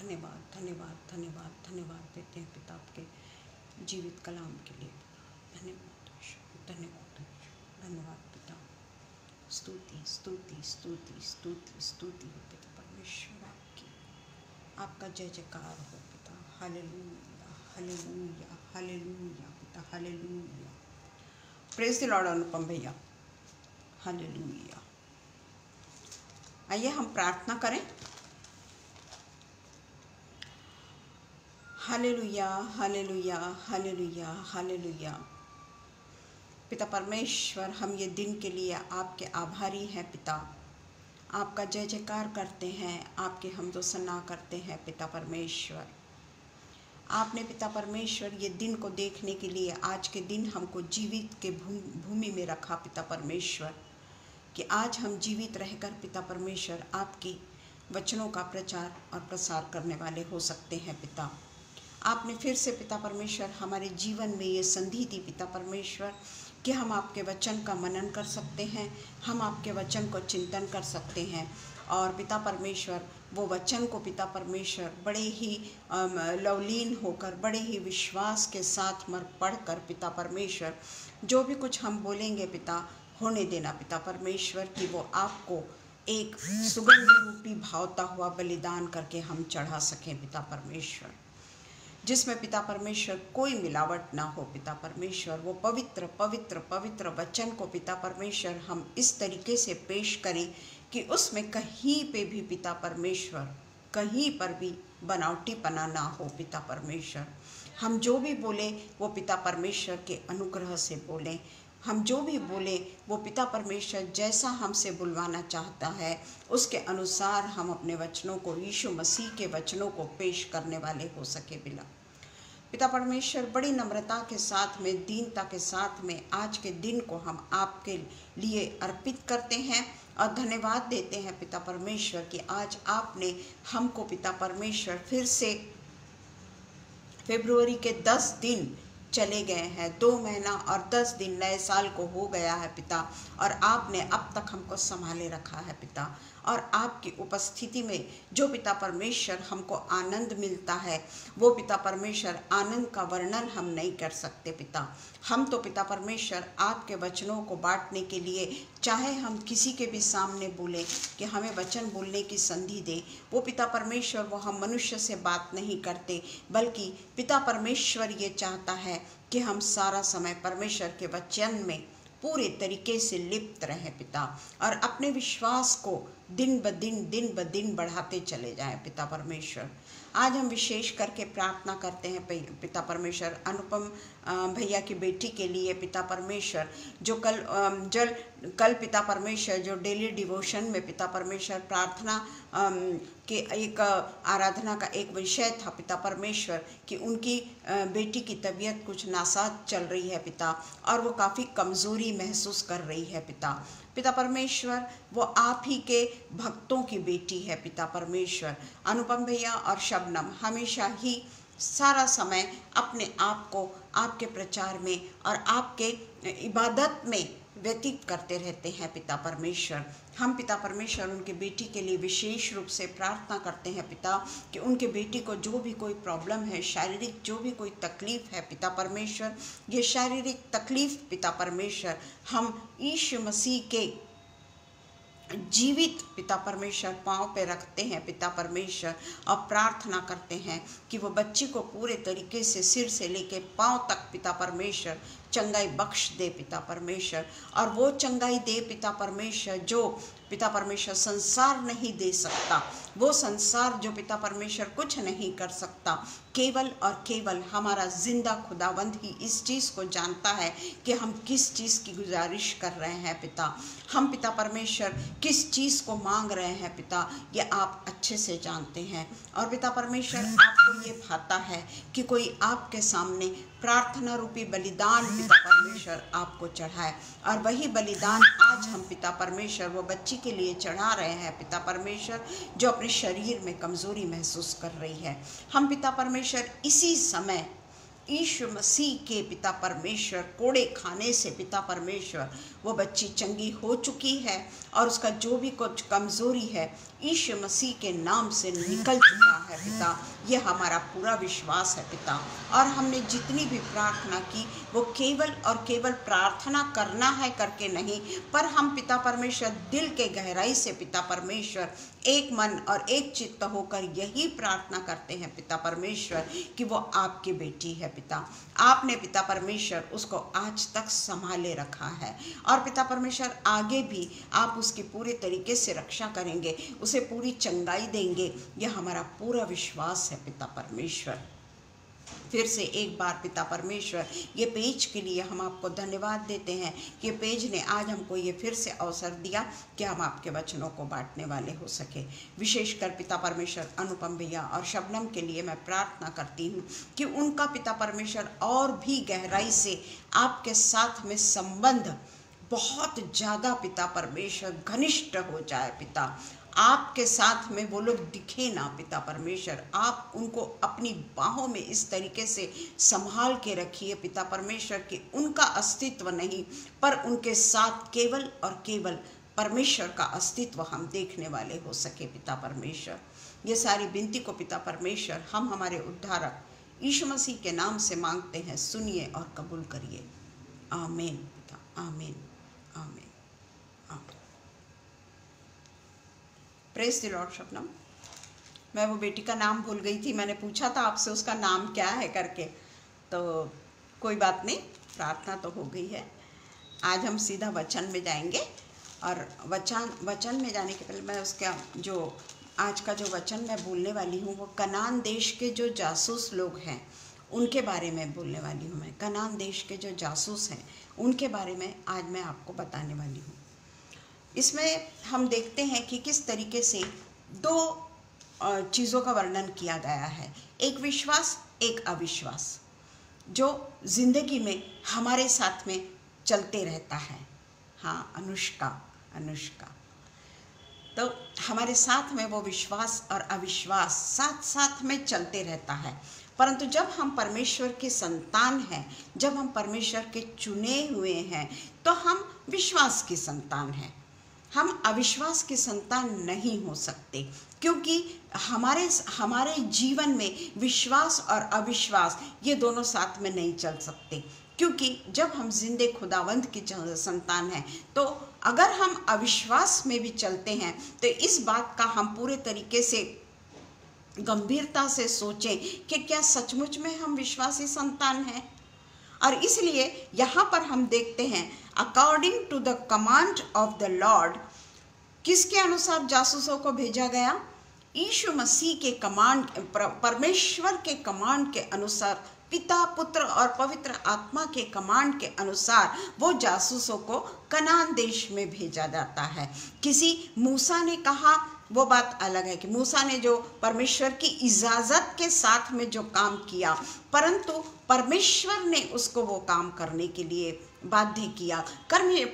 धन्यवाद धन्यवाद धन्यवाद धन्यवाद देते हैं पिता आपके जीवित कलाम के लिए। धन्यवाद धन्यवाद धन्यवाद पिता। स्तुति स्तुति स्तुति स्तुति स्तुति हो पिता परमेश्वर आपकी, आपका जय जयकार हो पिता। हालेलुया हालेलुया हालेलुया पिता हालेलुया। प्रेज़ द लॉर्ड अनुपम भैया। हालेलुया। आइए हम प्रार्थना करें। Hallelujah hallelujah hallelujah hallelujah. पिता परमेश्वर, हम ये दिन के लिए आपके आभारी हैं पिता। आपका जय जयकार करते हैं, आपके हमदो सना करते हैं पिता परमेश्वर। आपने पिता परमेश्वर ये दिन को देखने के लिए आज के दिन हमको जीवित के भूमि में रखा पिता परमेश्वर, कि आज हम जीवित रहकर पिता परमेश्वर आपकी वचनों का प्रचार और प्रसार करने वाले हो सकते हैं पिता। आपने फिर से पिता परमेश्वर हमारे जीवन में ये संधि दी पिता परमेश्वर कि हम आपके वचन का मनन कर सकते हैं, हम आपके वचन को चिंतन कर सकते हैं। और पिता परमेश्वर वो वचन को पिता परमेश्वर बड़े ही लवलीन होकर, बड़े ही विश्वास के साथ पढ़कर पिता परमेश्वर जो भी कुछ हम बोलेंगे पिता, होने देना पिता परमेश्वर कि वो आपको एक सुगंध रूपी भावता हुआ बलिदान करके हम चढ़ा सकें पिता परमेश्वर, जिसमें पिता परमेश्वर कोई मिलावट ना हो पिता परमेश्वर। वो पवित्र पवित्र पवित्र वचन को पिता परमेश्वर हम इस तरीके से पेश करें कि उसमें कहीं पे भी पिता परमेश्वर कहीं पर भी बनावटीपना ना हो पिता परमेश्वर। हम जो भी बोले वो पिता परमेश्वर के अनुग्रह से बोलें। हम जो भी बोले वो पिता परमेश्वर जैसा हमसे बुलवाना चाहता है उसके अनुसार हम अपने वचनों को, यीशु मसीह के वचनों को पेश करने वाले हो सके बिना। पिता परमेश्वर बड़ी नम्रता के साथ में, दीनता के साथ में आज के दिन को हम आपके लिए अर्पित करते हैं और धन्यवाद देते हैं पिता परमेश्वर कि आज आपने हमको पिता परमेश्वर फिर से फरवरी के 10 दिन चले गए हैं, 2 महीना और 10 दिन नए साल को हो गया है पिता, और आपने अब तक हमको संभाले रखा है पिता। और आपकी उपस्थिति में जो पिता परमेश्वर हमको आनंद मिलता है वो पिता परमेश्वर आनंद का वर्णन हम नहीं कर सकते पिता। हम तो पिता परमेश्वर आपके वचनों को बांटने के लिए, चाहे हम किसी के भी सामने बोलें कि हमें वचन बोलने की संधि दे, वो पिता परमेश्वर वो हम मनुष्य से बात नहीं करते, बल्कि पिता परमेश्वर ये चाहता है कि हम सारा समय परमेश्वर के वचन में पूरे तरीके से लिप्त रहें पिता, और अपने विश्वास को दिन ब दिन बढ़ाते चले जाएं पिता परमेश्वर। आज हम विशेष करके प्रार्थना करते हैं पिता परमेश्वर अनुपम भैया की बेटी के लिए पिता परमेश्वर, जो कल पिता परमेश्वर जो डेली डिवोशन में पिता परमेश्वर प्रार्थना के एक आराधना का एक विषय था पिता परमेश्वर कि उनकी बेटी की तबीयत कुछ नासाज चल रही है पिता, और वो काफ़ी कमज़ोरी महसूस कर रही है पिता परमेश्वर। वो आप ही के भक्तों की बेटी है पिता परमेश्वर। अनुपम भैया और शबनम हमेशा ही सारा समय अपने आप को आपके प्रचार में और आपके इबादत में व्यतीत करते रहते हैं पिता परमेश्वर। हम पिता परमेश्वर उनके बेटी के लिए विशेष रूप से प्रार्थना करते हैं पिता कि उनके बेटी को जो भी कोई प्रॉब्लम है, शारीरिक जो भी कोई तकलीफ़ है पिता परमेश्वर, ये शारीरिक तकलीफ़ पिता परमेश्वर हम यीशु मसीह के जीवित पिता परमेश्वर पाँव पे रखते हैं पिता परमेश्वर, और प्रार्थना करते हैं कि वो बच्ची को पूरे तरीके से सिर से लेके पाँव तक पिता परमेश्वर चंगाई बख्श दे पिता परमेश्वर। और वो चंगाई दे पिता परमेश्वर जो पिता परमेश्वर संसार नहीं दे सकता, वो संसार जो पिता परमेश्वर कुछ नहीं कर सकता, केवल और केवल हमारा जिंदा खुदावंद ही इस चीज़ को जानता है कि हम किस चीज़ की गुजारिश कर रहे हैं पिता। हम पिता परमेश्वर किस चीज़ को मांग रहे हैं पिता, ये आप अच्छे से जानते हैं। और पिता परमेश्वर आपको ये भाता है कि कोई आपके सामने प्रार्थना रूपी बलिदान पिता परमेश्वर आपको चढ़ाए, और वही बलिदान आज हम पिता परमेश्वर वो बच्ची के लिए चढ़ा रहे हैं पिता परमेश्वर जो अपने शरीर में कमज़ोरी महसूस कर रही है। हम पिता परमेश्वर इसी समय यीशु मसीह के पिता परमेश्वर कोड़े खाने से पिता परमेश्वर वो बच्ची चंगी हो चुकी है और उसका जो भी कुछ कमज़ोरी है यीशु मसीह के नाम से निकल चुका है पिता। ये हमारा पूरा विश्वास है पिता। और हमने जितनी भी प्रार्थना की वो केवल और केवल प्रार्थना करना है करके नहीं, पर हम पिता परमेश्वर दिल के गहराई से पिता परमेश्वर एक मन और एक चित्त होकर यही प्रार्थना करते हैं पिता परमेश्वर कि वो आपकी बेटी है पिता। आपने पिता परमेश्वर उसको आज तक संभाले रखा है और पिता परमेश्वर आगे भी आप उसकी पूरे तरीके से रक्षा करेंगे, उसे पूरी चंगाई देंगे। यह हमारा पूरा विश्वास है पिता परमेश्वर। फिर से एक बार पिता परमेश्वर ये पेज के लिए हम आपको धन्यवाद देते हैं कि ये पेज ने आज हमको ये फिर से अवसर दिया कि हम आपके वचनों को बांटने वाले हो सके। विशेषकर पिता परमेश्वर अनुपम भैया और शबनम के लिए मैं प्रार्थना करती हूँ कि उनका पिता परमेश्वर और भी गहराई से आपके साथ में संबंध बहुत ज़्यादा पिता परमेश्वर घनिष्ठ हो जाए पिता। आपके साथ में वो लोग दिखे ना पिता परमेश्वर, आप उनको अपनी बाहों में इस तरीके से संभाल के रखिए पिता परमेश्वर कि उनका अस्तित्व नहीं पर उनके साथ केवल और केवल परमेश्वर का अस्तित्व हम देखने वाले हो सके पिता परमेश्वर। ये सारी विनती को पिता परमेश्वर हम हमारे उद्धारक यीशु मसीह के नाम से मांगते हैं, सुनिए और कबूल करिए। आमीन पिता, आमीन आमीन आमीन। Praise the Lord Shabnam. मैं वो बेटी का नाम भूल गई थी, मैंने पूछा था आपसे उसका नाम क्या है करके, तो कोई बात नहीं, प्रार्थना तो हो गई है। आज हम सीधा वचन में जाएंगे और वचन में जाने के पहले मैं उसका जो आज का जो वचन मैं बोलने वाली हूँ वो कनान देश के जो जासूस लोग हैं उनके बारे में बोलने वाली हूँ। मैं कनान देश के जो जासूस हैं उनके बारे में आज मैं आपको बताने वाली हूँ। इसमें हम देखते हैं कि किस तरीके से दो चीज़ों का वर्णन किया गया है, एक विश्वास एक अविश्वास, जो जिंदगी में हमारे साथ में चलते रहता है। हाँ, अनुष्का तो हमारे साथ में वो विश्वास और अविश्वास साथ साथ में चलते रहता है। परंतु जब हम परमेश्वर के संतान हैं, जब हम परमेश्वर के चुने हुए हैं, तो हम विश्वास की संतान हैं। हम अविश्वास की संतान नहीं हो सकते, क्योंकि हमारे जीवन में विश्वास और अविश्वास ये दोनों साथ में नहीं चल सकते। क्योंकि जब हम जिंदे खुदावंद की संतान हैं, तो अगर हम अविश्वास में भी चलते हैं तो इस बात का हम पूरे तरीके से गंभीरता से सोचें कि क्या सचमुच में हम विश्वासी संतान हैं। और इसलिए यहाँ पर हम देखते हैं according to the command of the lord, किसके अनुसार जासूसों को भेजा गया? यीशु मसीह के कमांड, परमेश्वर के कमांड के अनुसार, पिता पुत्र और पवित्र आत्मा के कमांड के अनुसार वो जासूसों को कनान देश में भेजा जाता है। किसी मूसा ने कहा, वो बात अलग है कि मूसा ने जो परमेश्वर की इजाज़त के साथ में जो काम किया, परंतु परमेश्वर ने उसको वो काम करने के लिए बाध्य किया।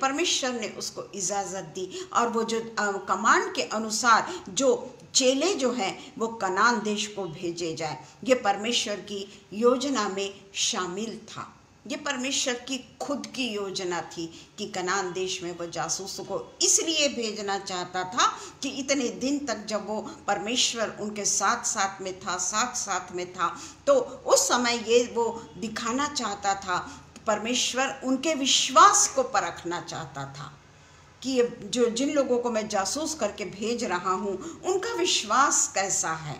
परमेश्वर ने उसको इजाज़त दी और वो जो कमांड के अनुसार जो चेले जो हैं वो कनान देश को भेजे जाए, ये परमेश्वर की योजना में शामिल था। ये परमेश्वर की खुद की योजना थी कि कनान देश में वो जासूसों को इसलिए भेजना चाहता था कि इतने दिन तक जब वो परमेश्वर उनके साथ साथ में था, तो उस समय ये वो दिखाना चाहता था, परमेश्वर उनके विश्वास को परखना चाहता था कि ये जो जिन लोगों को मैं जासूस करके भेज रहा हूँ उनका विश्वास कैसा है।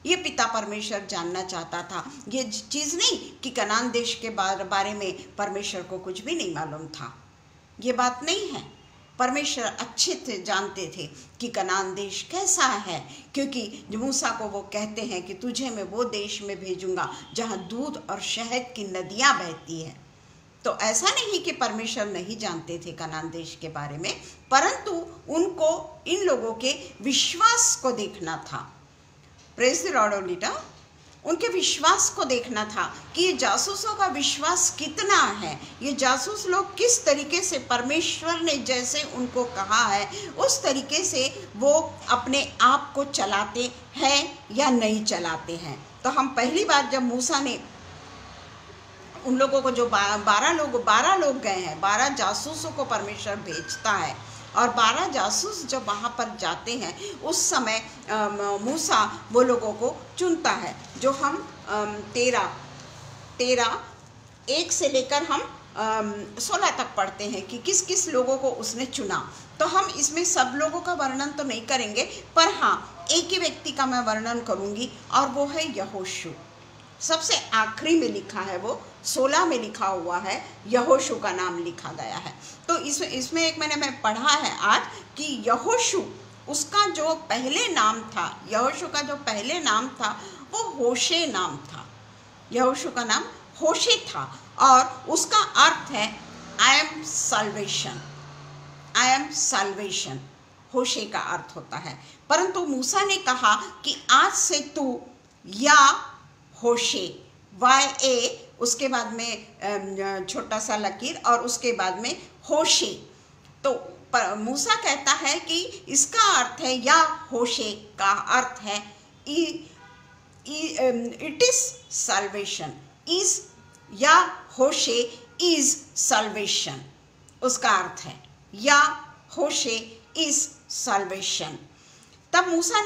ये पिता परमेश्वर जानना चाहता था। ये चीज़ नहीं कि कनान देश के बारे में परमेश्वर को कुछ भी नहीं मालूम था, ये बात नहीं है। परमेश्वर अच्छे से जानते थे कि कनान देश कैसा है, क्योंकि मूसा को वो कहते हैं कि तुझे मैं वो देश में भेजूंगा जहाँ दूध और शहद की नदियाँ बहती है। तो ऐसा नहीं कि परमेश्वर नहीं जानते थे कनान देश के बारे में, परंतु उनको इन लोगों के विश्वास को देखना था। प्रेज द लॉर्ड ओलिटा, उनके विश्वास को देखना था कि ये जासूसों का विश्वास कितना है, ये जासूस लोग किस तरीके से परमेश्वर ने जैसे उनको कहा है उस तरीके से वो अपने आप को चलाते हैं या नहीं चलाते हैं। तो हम पहली बार जब मूसा ने उन लोगों को जो 12 लोग गए हैं, 12 जासूसों को परमेश्वर भेजता है, और 12 जासूस जब वहाँ पर जाते हैं उस समय मूसा वो लोगों को चुनता है, जो हम 13 1 से लेकर हम 16 तक पढ़ते हैं कि किस किस लोगों को उसने चुना। तो हम इसमें सब लोगों का वर्णन तो नहीं करेंगे, पर हाँ एक ही व्यक्ति का मैं वर्णन करूँगी, और वो है यहोशू। सबसे आखिरी में लिखा है, वो 16 में लिखा हुआ है, यहोशू का नाम लिखा गया है। तो इसमें एक मैं पढ़ा है आज कि यहोशू, उसका जो पहले नाम था, यहोशू का जो पहले नाम था वो होशे नाम था। यहोशू का नाम होशे था, और उसका अर्थ है I am salvation. I am salvation Hosea का अर्थ होता है। परंतु मूसा ने कहा कि आज से तू या होशे, YA, उसके बाद में छोटा सा लकीर, और उसके बाद में होशे। तो मूसा कहता है कि इसका अर्थ है, या होशे का अर्थ है इट इज सल्वेशन, इज, या होशे इज सल्वेशन, उसका अर्थ है या होशे इज सल्वेशन। तब मूसा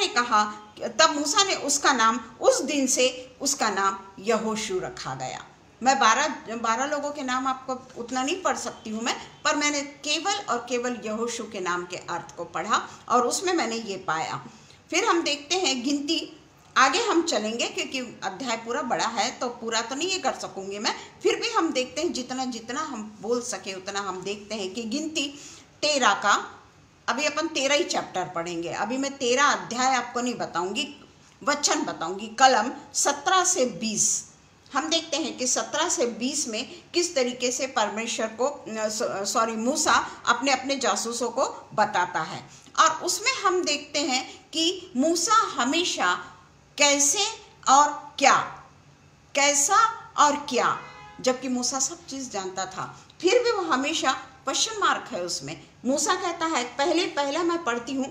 ने उसका नाम, उस दिन से उसका नाम यहोशू रखा गया। मैं 12 लोगों के नाम आपको उतना नहीं पढ़ सकती हूँ मैं, पर मैंने केवल और केवल यहोशू के नाम के अर्थ को पढ़ा, और उसमें मैंने ये पाया। फिर हम देखते हैं गिनती, आगे हम चलेंगे क्योंकि अध्याय पूरा बड़ा है, तो पूरा तो नहीं ये कर सकूंगी मैं, फिर भी हम देखते हैं जितना हम बोल सके उतना हम देखते हैं कि गिनती 13 का, अभी अपन 13 ही चैप्टर पढ़ेंगे। अभी मैं 13 अध्याय आपको नहीं बताऊंगी, वचन बताऊंगी। कलम 17 से 20 हम देखते हैं कि 17 से 20 में किस तरीके से परमेश्वर को मूसा अपने अपने जासूसों को बताता है, और उसमें हम देखते हैं कि मूसा हमेशा कैसे और क्या, कैसा और क्या, जबकि मूसा सब चीज़ जानता था, फिर भी वो हमेशा क्वेश्चन मार्क है उसमें। मूसा कहता है, पहला मैं पढ़ती हूँ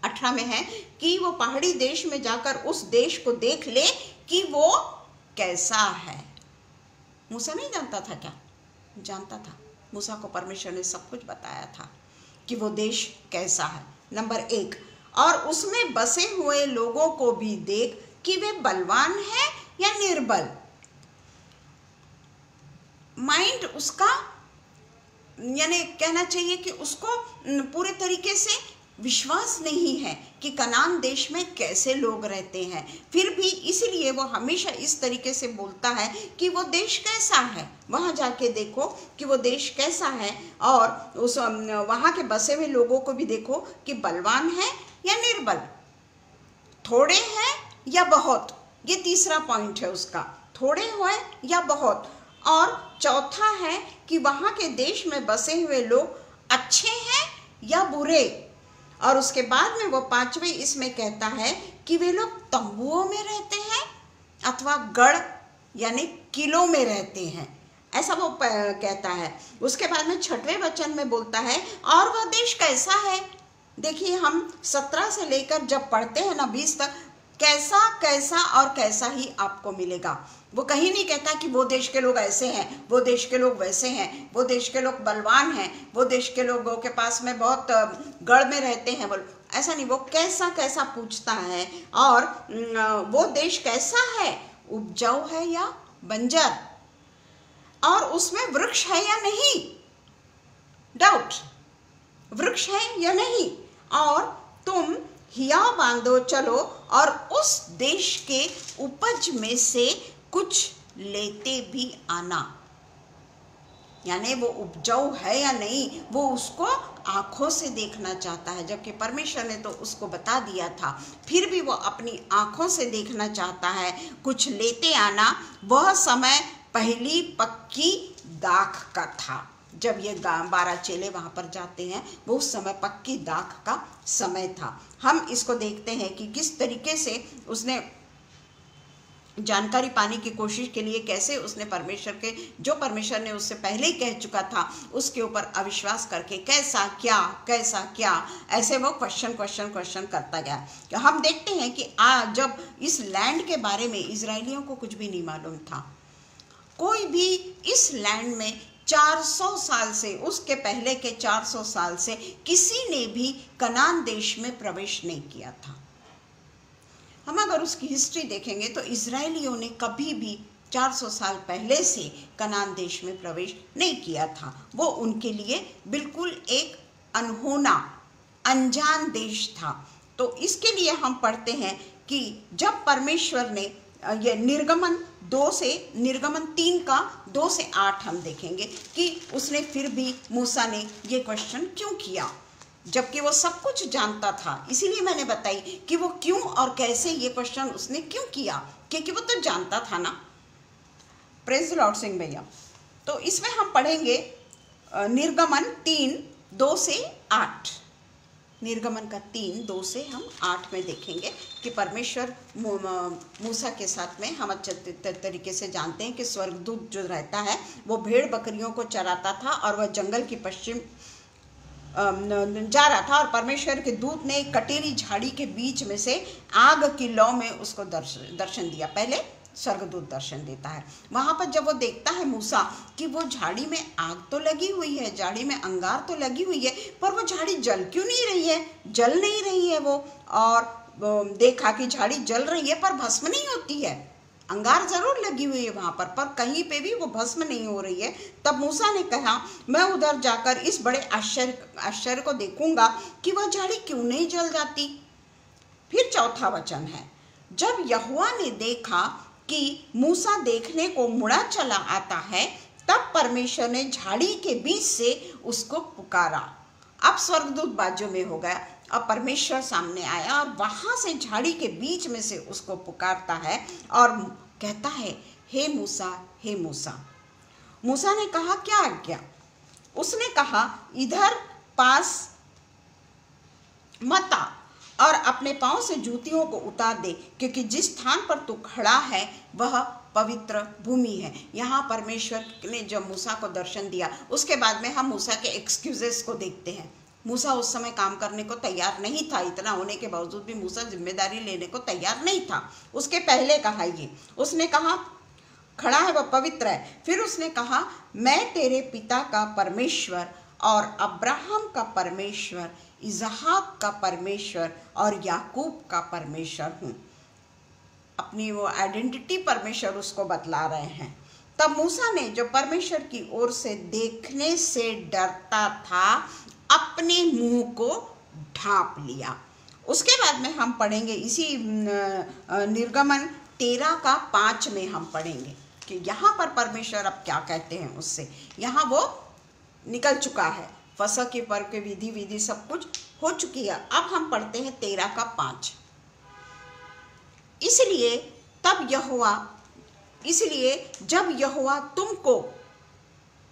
18 में है कि वो पहाड़ी देश में जाकर उस देश को देख ले कि वो कैसा है। मूसा नहीं जानता था क्या? जानता था। मूसा को परमेश्वर ने सब कुछ बताया था कि वो देश कैसा है। नंबर 1, और उसमें बसे हुए लोगों को भी देख कि वे बलवान है या निर्बल। माइंड उसका, यानी कहना चाहिए कि उसको पूरे तरीके से विश्वास नहीं है कि कनान देश में कैसे लोग रहते हैं, फिर भी इसीलिए वो हमेशा इस तरीके से बोलता है कि वो देश कैसा है, वहाँ जाके देखो कि वो देश कैसा है, और उस वहाँ के बसे हुए लोगों को भी देखो कि बलवान है या निर्बल, थोड़े हैं या बहुत। ये तीसरा पॉइंट है उसका, थोड़े हुए या बहुत। और चौथा है कि वहाँ के देश में बसे हुए लोग अच्छे हैं या बुरे। और उसके बाद में वो 5वें इसमें कहता है कि वे लोग तंबुओं में रहते हैं अथवा गढ़ यानी किलों में रहते हैं, ऐसा वो कहता है। उसके बाद में 6वें वचन में बोलता है, और वह देश कैसा है। देखिए हम 17 से लेकर जब पढ़ते हैं ना 20 तक, कैसा कैसा और कैसा ही आपको मिलेगा। वो कहीं नहीं कहता कि वो देश के लोग ऐसे हैं, वो देश के लोग वैसे हैं, वो देश के लोग बलवान हैं, वो देश के लोगों के पास में बहुत गढ़ में रहते हैं, बोल ऐसा नहीं। वो कैसा कैसा पूछता है, और वो देश कैसा है, उपजाऊ है या बंजर, और उसमें वृक्ष है या नहीं, डाउट, वृक्ष है या नहीं, और तुम हियाव बांधो चलो और उस देश के उपज में से कुछ लेते भी आना। यानी वो उपजाऊ है या नहीं, वो उसको आंखों से देखना चाहता है, जबकि परमेश्वर ने तो उसको बता दिया था, फिर भी वो अपनी आंखों से देखना चाहता है। कुछ लेते आना। वह समय पहली पक्की दाख का था। जब ये 12 चेले वहाँ पर जाते हैं, वो उस समय पक्की दाख का समय था। हम इसको देखते हैं कि किस तरीके से उसने जानकारी पाने की कोशिश के लिए कैसे उसने परमेश्वर के, जो परमेश्वर ने उससे पहले ही कह चुका था, उसके ऊपर अविश्वास करके कैसा क्या ऐसे वो क्वेश्चन करता गया। हम देखते हैं कि जब इस लैंड के बारे में इजराइलियों को कुछ भी नहीं मालूम था, कोई भी इस लैंड में 400 साल से, उसके पहले के 400 साल से किसी ने भी कनान देश में प्रवेश नहीं किया था। हम अगर उसकी हिस्ट्री देखेंगे तो इजरायलियों ने कभी भी 400 साल पहले से कनान देश में प्रवेश नहीं किया था। वो उनके लिए बिल्कुल एक अनहोना, अनजान देश था। तो इसके लिए हम पढ़ते हैं कि जब परमेश्वर ने ये निर्गमन 3 का 2 से 8 हम देखेंगे कि उसने फिर भी मूसा ने ये क्वेश्चन क्यों किया, जबकि वो सब कुछ जानता था। इसीलिए मैंने बताई कि वो क्यों और कैसे ये क्वेश्चन उसने क्यों किया, क्योंकि वो तो जानता था ना। प्रेज द लॉर्ड सिंह भैया। तो इसमें हम पढ़ेंगे निर्गमन 3 2 से 8। निर्गमन का 3 2 से हम 8 में देखेंगे कि परमेश्वर मूसा के साथ में, हम अच्छे तरीके से जानते हैं कि स्वर्गदूत जो रहता है वो भेड़ बकरियों को चराता था और वह जंगल की पश्चिम जा रहा था, और परमेश्वर के दूत ने एक कटेरी झाड़ी के बीच में से आग की लौ में उसको दर्शन दिया। पहले स्वर्गदूत दर्शन देता है। वहां पर जब वो देखता है मूसा कि वो झाड़ी में आग तो लगी हुई है, झाड़ी में अंगार तो लगी हुई है, पर वो झाड़ी जल क्यों नहीं रही है, जल नहीं रही है वो। और देखा कि झाड़ी जल रही है पर भस्म नहीं होती है, अंगार जरूर लगी हुई है वहां पर कहीं पे भी वो भस्म नहीं हो रही है। तब मूसा ने कहा, मैं उधर जाकर इस बड़े आश्चर्य को देखूंगा कि वह झाड़ी क्यों नहीं जल जाती। फिर चौथा वचन है, जब यहोवा ने देखा कि मूसा देखने को मुड़ा चला आता है, तब परमेश्वर ने झाड़ी के बीच से उसको पुकारा। अब स्वर्गदूत बाजू में हो गया, अब परमेश्वर सामने आया और वहां से झाड़ी के बीच में से उसको पुकारता है और कहता है, हे मूसा, हे मूसा। मूसा ने कहा, क्या आज्ञा? उसने कहा, इधर पास मत आ और अपने पांव से जूतियों को उतार दे, क्योंकि जिस स्थान पर तू खड़ा है वह पवित्र भूमि है। यहाँ परमेश्वर ने जब मूसा को दर्शन दिया, उसके बाद में हम मूसा के एक्सक्यूजेस को देखते हैं। मूसा उस समय काम करने को तैयार नहीं था, इतना होने के बावजूद भी मूसा जिम्मेदारी लेने को तैयार नहीं था। उसके पहले कहा ये, उसने कहा खड़ा है वह पवित्र है। फिर उसने कहा, मैं तेरे पिता का परमेश्वर और अब्राहम का परमेश्वर, इसहाक का परमेश्वर और याकूब का परमेश्वर हूँ। अपनी वो आइडेंटिटी परमेश्वर उसको बतला रहे हैं। तब मूसा ने, जो परमेश्वर की ओर से देखने से डरता था, अपने मुंह को ढांप लिया। उसके बाद में हम पढ़ेंगे इसी निर्गमन 13 का 5 में हम पढ़ेंगे कि यहाँ पर परमेश्वर अब क्या कहते हैं उससे। यहाँ वो निकल चुका है, फसह के पर्व के विधि सब कुछ हो चुकी है। अब हम पढ़ते हैं 13 का 5। इसलिए जब यहोवा तुमको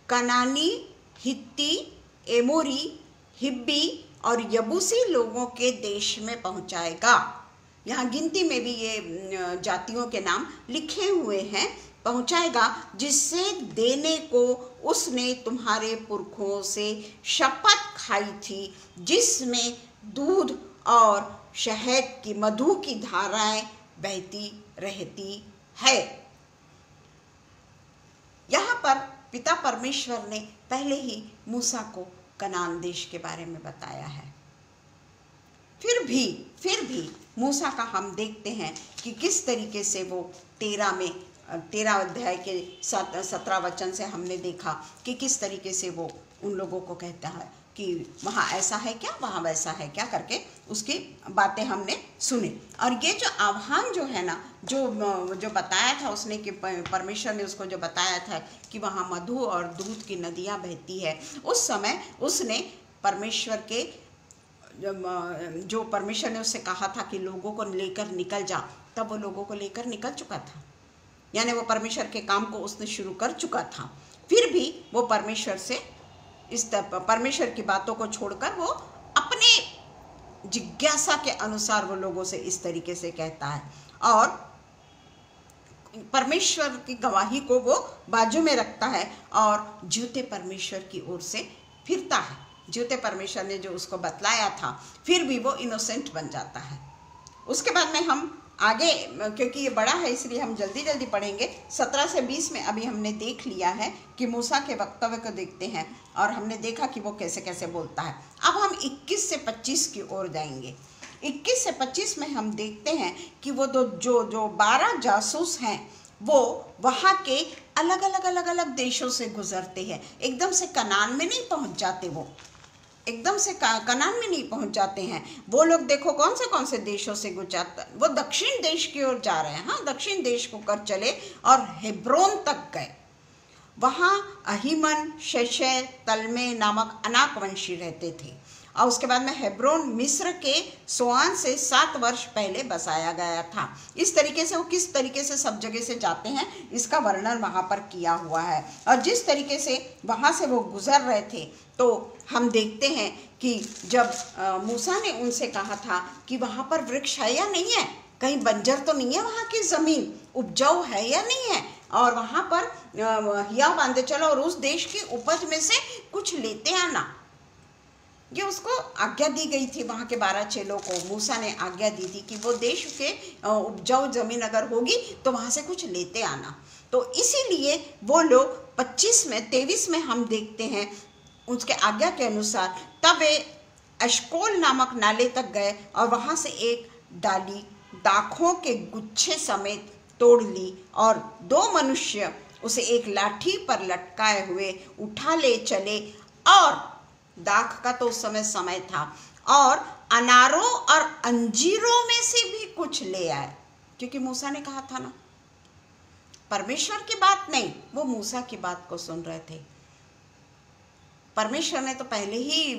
कनानी, हित्ती, एमोरी, हिब्बी और यबूसी लोगों के देश में पहुंचाएगा। यहाँ गिनती में भी ये जातियों के नाम लिखे हुए हैं। पहुंचाएगा, जिससे देने को उसने तुम्हारे पुरखों से शपथ खाई थी, जिसमें दूध और शहद की, मधु की धाराएं बहती रहती है। यहाँ पर पिता परमेश्वर ने पहले ही मूसा को कनान देश के बारे में बताया है। फिर भी मूसा का हम देखते हैं कि किस तरीके से वो 13 अध्याय के 17 वचन से हमने देखा कि किस तरीके से वो उन लोगों को कहता है कि वहाँ ऐसा है क्या, वहाँ वैसा है क्या करके उसकी बातें हमने सुनी। और ये जो आह्वान जो है ना, जो बताया था उसने कि परमेश्वर ने उसको जो बताया था कि वहाँ मधु और दूध की नदियाँ बहती है, उस समय उसने परमेश्वर के जो परमेश्वर ने उससे कहा था कि लोगों को लेकर निकल जा, तब वो लोगों को लेकर निकल चुका था। यानी वो परमेश्वर के काम को उसने शुरू कर चुका था। फिर भी वो परमेश्वर की बातों को छोड़कर वो अपने जिज्ञासा के अनुसार वो लोगों से इस तरीके से कहता है और परमेश्वर की गवाही को वो बाजू में रखता है और जीवते परमेश्वर की ओर से फिरता है। जीवते परमेश्वर ने जो उसको बतलाया था, फिर भी वो इनोसेंट बन जाता है। उसके बाद में हम आगे, क्योंकि ये बड़ा है इसलिए हम जल्दी जल्दी पढ़ेंगे। 17 से 20 में अभी हमने देख लिया है कि मूसा के वक्तव्य को देखते हैं और हमने देखा कि वो कैसे कैसे बोलता है। अब हम 21 से 25 की ओर जाएंगे। 21 से 25 में हम देखते हैं कि वो जो 12 जासूस हैं वो वहाँ के अलग अलग देशों से गुजरते हैं। एकदम से कनान में नहीं पहुँच जाते, वो एकदम से कनान में नहीं पहुंच जाते हैं। वो लोग देखो कौन से देशों से गुजरता, वो दक्षिण देश की ओर जा रहे हैं। हाँ, दक्षिण देश को कर चले और हेब्रोन तक गए। वहाँ अहीमन, शेशे, तलमे नामक अनाक वंशी रहते थे और उसके बाद में हेब्रोन मिस्र के सोआन से 7 वर्ष पहले बसाया गया था। इस तरीके से वो किस तरीके से सब जगह से जाते हैं इसका वर्णन वहाँ पर किया हुआ है। और जिस तरीके से वहाँ से वो गुजर रहे थे तो हम देखते हैं कि जब मूसा ने उनसे कहा था कि वहाँ पर वृक्ष है या नहीं है, कहीं बंजर तो नहीं है, वहाँ की ज़मीन उपजाऊ है या नहीं है, और वहाँ पर हिया बांधे चलो और उस देश की उपज में से कुछ लेते आना। ये उसको आज्ञा दी गई थी। वहाँ के 12 चेलों को मूसा ने आज्ञा दी थी कि वो देश के उपजाऊ ज़मीन अगर होगी तो वहाँ से कुछ लेते आना। तो इसीलिए वो लोग 23 में हम देखते हैं उसके आज्ञा के अनुसार तब वे अश्कोल नामक नाले तक गए और वहाँ से एक डाली दाखों के गुच्छे समेत तोड़ ली और 2 मनुष्य उसे एक लाठी पर लटकाए हुए उठा ले चले और दाख का तो उस समय था और अनारों और अंजीरों में से भी कुछ ले आए। क्योंकि मूसा ने कहा था ना, परमेश्वर की बात नहीं, वो मूसा की बात को सुन रहे थे। परमेश्वर ने तो पहले ही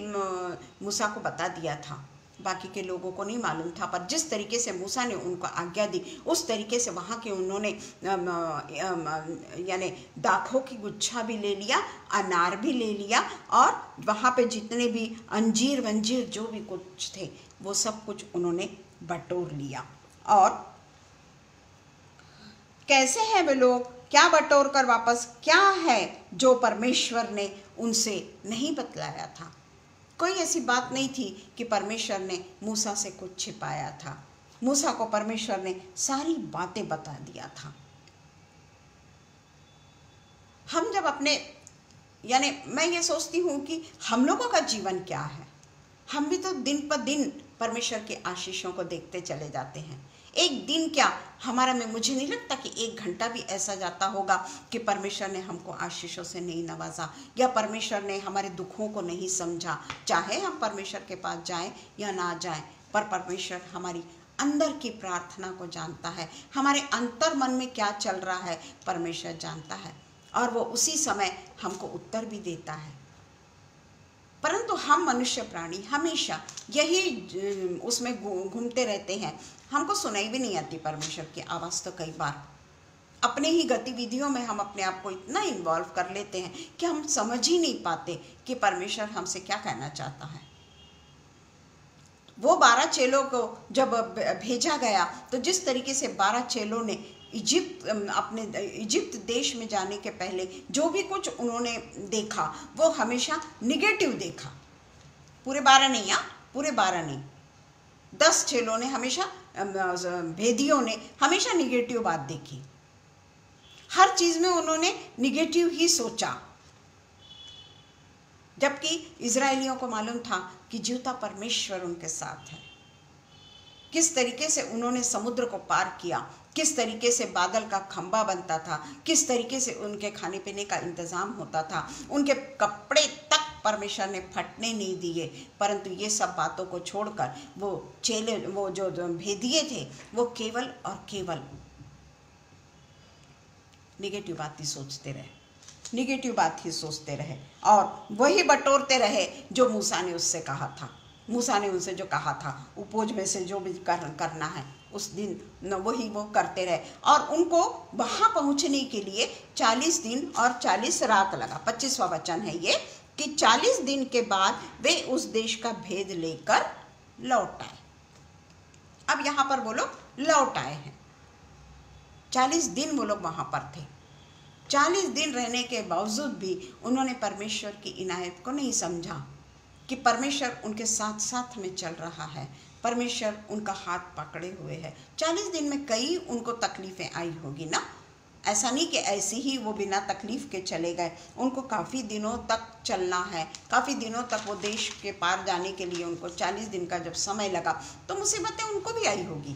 मूसा को बता दिया था, बाकी के लोगों को नहीं मालूम था। पर जिस तरीके से मूसा ने उनको आज्ञा दी उस तरीके से वहाँ के उन्होंने यानी दाखों की गुच्छा भी ले लिया, अनार भी ले लिया और वहाँ पे जितने भी अंजीर वंजीर जो भी कुछ थे वो सब कुछ उन्होंने बटोर लिया। और कैसे हैं वे लोग, क्या बटोर कर वापस, क्या है जो परमेश्वर ने उनसे नहीं बतलाया था। कोई ऐसी बात नहीं थी कि परमेश्वर ने मूसा से कुछ छिपाया था। मूसा को परमेश्वर ने सारी बातें बता दिया था। हम जब अपने यानी मैं ये सोचती हूँ कि हम लोगों का जीवन क्या है, हम भी तो दिन पर दिन परमेश्वर के आशीषों को देखते चले जाते हैं। एक दिन क्या हमारा में मुझे नहीं लगता कि 1 घंटा भी ऐसा जाता होगा कि परमेश्वर ने हमको आशीषों से नहीं नवाजा या परमेश्वर ने हमारे दुखों को नहीं समझा। चाहे हम परमेश्वर के पास जाएं या ना जाएं, पर परमेश्वर हमारी अंदर की प्रार्थना को जानता है। हमारे अंतर मन में क्या चल रहा है परमेश्वर जानता है और वो उसी समय हमको उत्तर भी देता है। परंतु हम मनुष्य प्राणी हमेशा यही उसमें घूमते रहते हैं। हमको सुनाई भी नहीं आती परमेश्वर की आवाज़। तो कई बार अपने ही गतिविधियों में हम अपने आप को इतना इन्वॉल्व कर लेते हैं कि हम समझ ही नहीं पाते कि परमेश्वर हमसे क्या कहना चाहता है। वो 12 चेलों को जब भेजा गया तो जिस तरीके से 12 चेलों ने इजिप्ट देश में जाने के पहले जो भी कुछ उन्होंने देखा वो हमेशा निगेटिव देखा। पूरे 12 नहीं, पूरे 12 नहीं, 10 चेलों ने हमेशा, भेदियों ने हमेशा निगेटिव बात देखी। हर चीज में उन्होंने निगेटिव ही सोचा, जबकि इजरायलियों को मालूम था कि जीवता परमेश्वर उनके साथ है। किस तरीके से उन्होंने समुद्र को पार किया, किस तरीके से बादल का खंबा बनता था, किस तरीके से उनके खाने पीने का इंतजाम होता था, उनके कपड़े तक परमेश्वर ने फटने नहीं दिए। परंतु ये सब बातों को छोड़कर वो चेले, वो जो भेदिए थे, वो केवल और केवल निगेटिव बात ही सोचते रहे, निगेटिव बात ही सोचते रहे और वही बटोरते रहे जो मूसा ने उससे कहा था। मूसा ने उनसे जो कहा था उपज में से जो भी करना है उस दिन वही वो करते रहे। और उनको वहाँ पहुँचने के लिए 40 दिन और 40 रात लगा। 25वां वचन है ये कि 40 दिन के बाद वे उस देश का भेद लेकर लौट आए। अब यहाँ पर वो लोग लौट आए हैं। 40 दिन वो लोग वहाँ पर थे। 40 दिन रहने के बावजूद भी उन्होंने परमेश्वर की इनायत को नहीं समझा कि परमेश्वर उनके साथ साथ में चल रहा है। परमेश्वर उनका हाथ पकड़े हुए है। 40 दिन में कई उनको तकलीफ़ें आई होगी ना, ऐसा नहीं कि ऐसे ही वो बिना तकलीफ़ के चले गए। उनको काफ़ी दिनों तक चलना है, काफ़ी दिनों तक वो देश के पार जाने के लिए उनको 40 दिन का जब समय लगा तो मुसीबतें उनको भी आई होगी।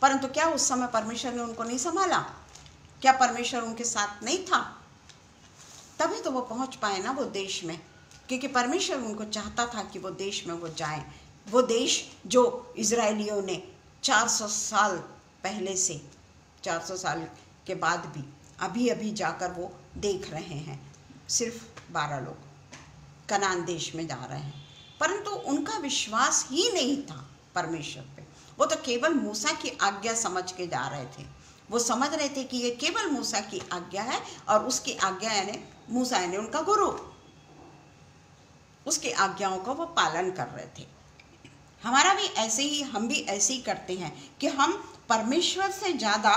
परंतु क्या उस समय परमेश्वर ने उनको नहीं संभाला? क्या परमेश्वर उनके साथ नहीं था? तभी तो वो पहुंच पाए ना वो देश में, क्योंकि परमेश्वर उनको चाहता था कि वो देश में वो जाएं। वो देश जो इजरायलियों ने 400 साल पहले से, 400 साल के बाद भी अभी अभी जाकर वो देख रहे हैं। सिर्फ 12 लोग कनान देश में जा रहे हैं, परंतु उनका विश्वास ही नहीं था परमेश्वर पे। वो तो केवल मूसा की आज्ञा समझ के जा रहे थे। वो समझ रहे थे कि ये केवल मूसा की आज्ञा है और उसकी आज्ञा यानी मूसा यानी उनका गुरु, उसकी आज्ञाओं का वो पालन कर रहे थे। हमारा भी ऐसे ही, हम भी ऐसे ही करते हैं कि हम परमेश्वर से ज़्यादा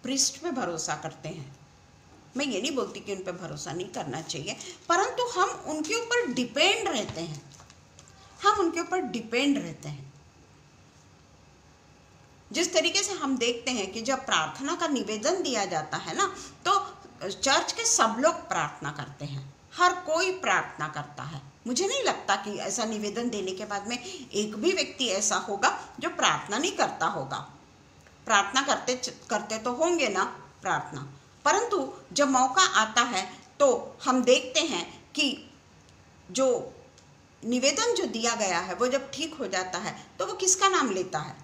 प्रीस्ट पे भरोसा करते हैं। मैं ये नहीं बोलती कि उन पे भरोसा नहीं करना चाहिए, परंतु हम उनके ऊपर डिपेंड रहते हैं। हम उनके ऊपर डिपेंड रहते हैं। जिस तरीके से हम देखते हैं कि जब प्रार्थना का निवेदन दिया जाता है ना, तो चर्च के सब लोग प्रार्थना करते हैं, हर कोई प्रार्थना करता है। मुझे नहीं लगता कि ऐसा निवेदन देने के बाद में एक भी व्यक्ति ऐसा होगा जो प्रार्थना नहीं करता होगा। प्रार्थना करते तो होंगे ना प्रार्थना, परंतु जब मौका आता है तो हम देखते हैं कि जो निवेदन जो दिया गया है वो जब ठीक हो जाता है तो वो किसका नाम लेता है?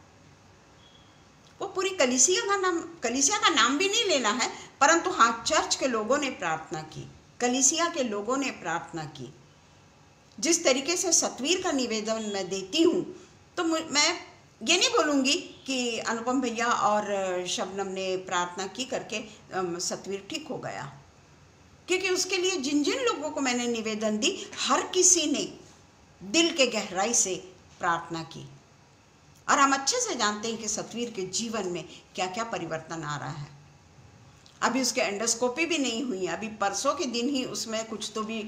वो पूरी कलीसिया का नाम भी नहीं लेना है, परंतु हाँ, चर्च के लोगों ने प्रार्थना की, कलीसिया के लोगों ने प्रार्थना की। जिस तरीके से सतवीर का निवेदन मैं देती हूँ, तो मैं ये नहीं बोलूँगी कि अनुपम भैया और शबनम ने प्रार्थना की करके सतवीर ठीक हो गया, क्योंकि उसके लिए जिन जिन लोगों को मैंने निवेदन दी, हर किसी ने दिल के गहराई से प्रार्थना की। और हम अच्छे से जानते हैं कि सतवीर के जीवन में क्या क्या परिवर्तन आ रहा है। अभी उसके एंडोस्कोपी भी नहीं हुई, अभी परसों के दिन ही उसमें कुछ तो भी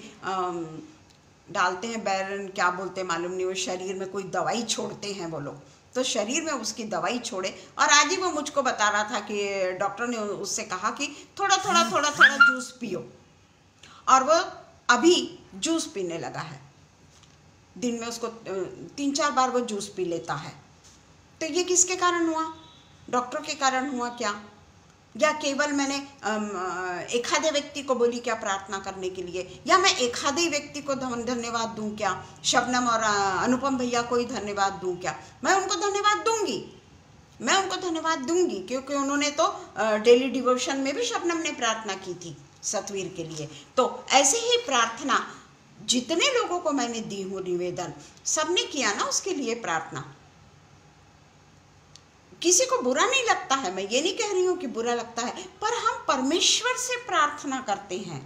डालते हैं, बैरन क्या बोलते हैं मालूम नहीं, वो शरीर में कोई दवाई छोड़ते हैं वो लोग, तो शरीर में उसकी दवाई छोड़े। और आज ही वो मुझको बता रहा था कि डॉक्टर ने उससे कहा कि थोड़ा थोड़ा जूस पियो, और वो अभी जूस पीने लगा है। दिन में उसको 3-4 बार वो जूस पी लेता है। तो ये किसके कारण हुआ? डॉक्टर के कारण हुआ क्या? या केवल मैंने एक आधे व्यक्ति को बोली क्या प्रार्थना करने के लिए, या मैं एक आधे व्यक्ति को धन्यवाद दूं क्या? शबनम और अनुपम भैया को ही धन्यवाद दूं क्या? मैं उनको धन्यवाद दूंगी, क्योंकि उन्होंने तो डेली डिवोशन में भी शबनम ने प्रार्थना की थी सतवीर के लिए। तो ऐसे ही प्रार्थना जितने लोगों को मैंने दी हूँ निवेदन, सबने किया ना उसके लिए प्रार्थना। किसी को बुरा नहीं लगता है, मैं ये नहीं कह रही हूँ कि बुरा लगता है, पर हम परमेश्वर से प्रार्थना करते हैं।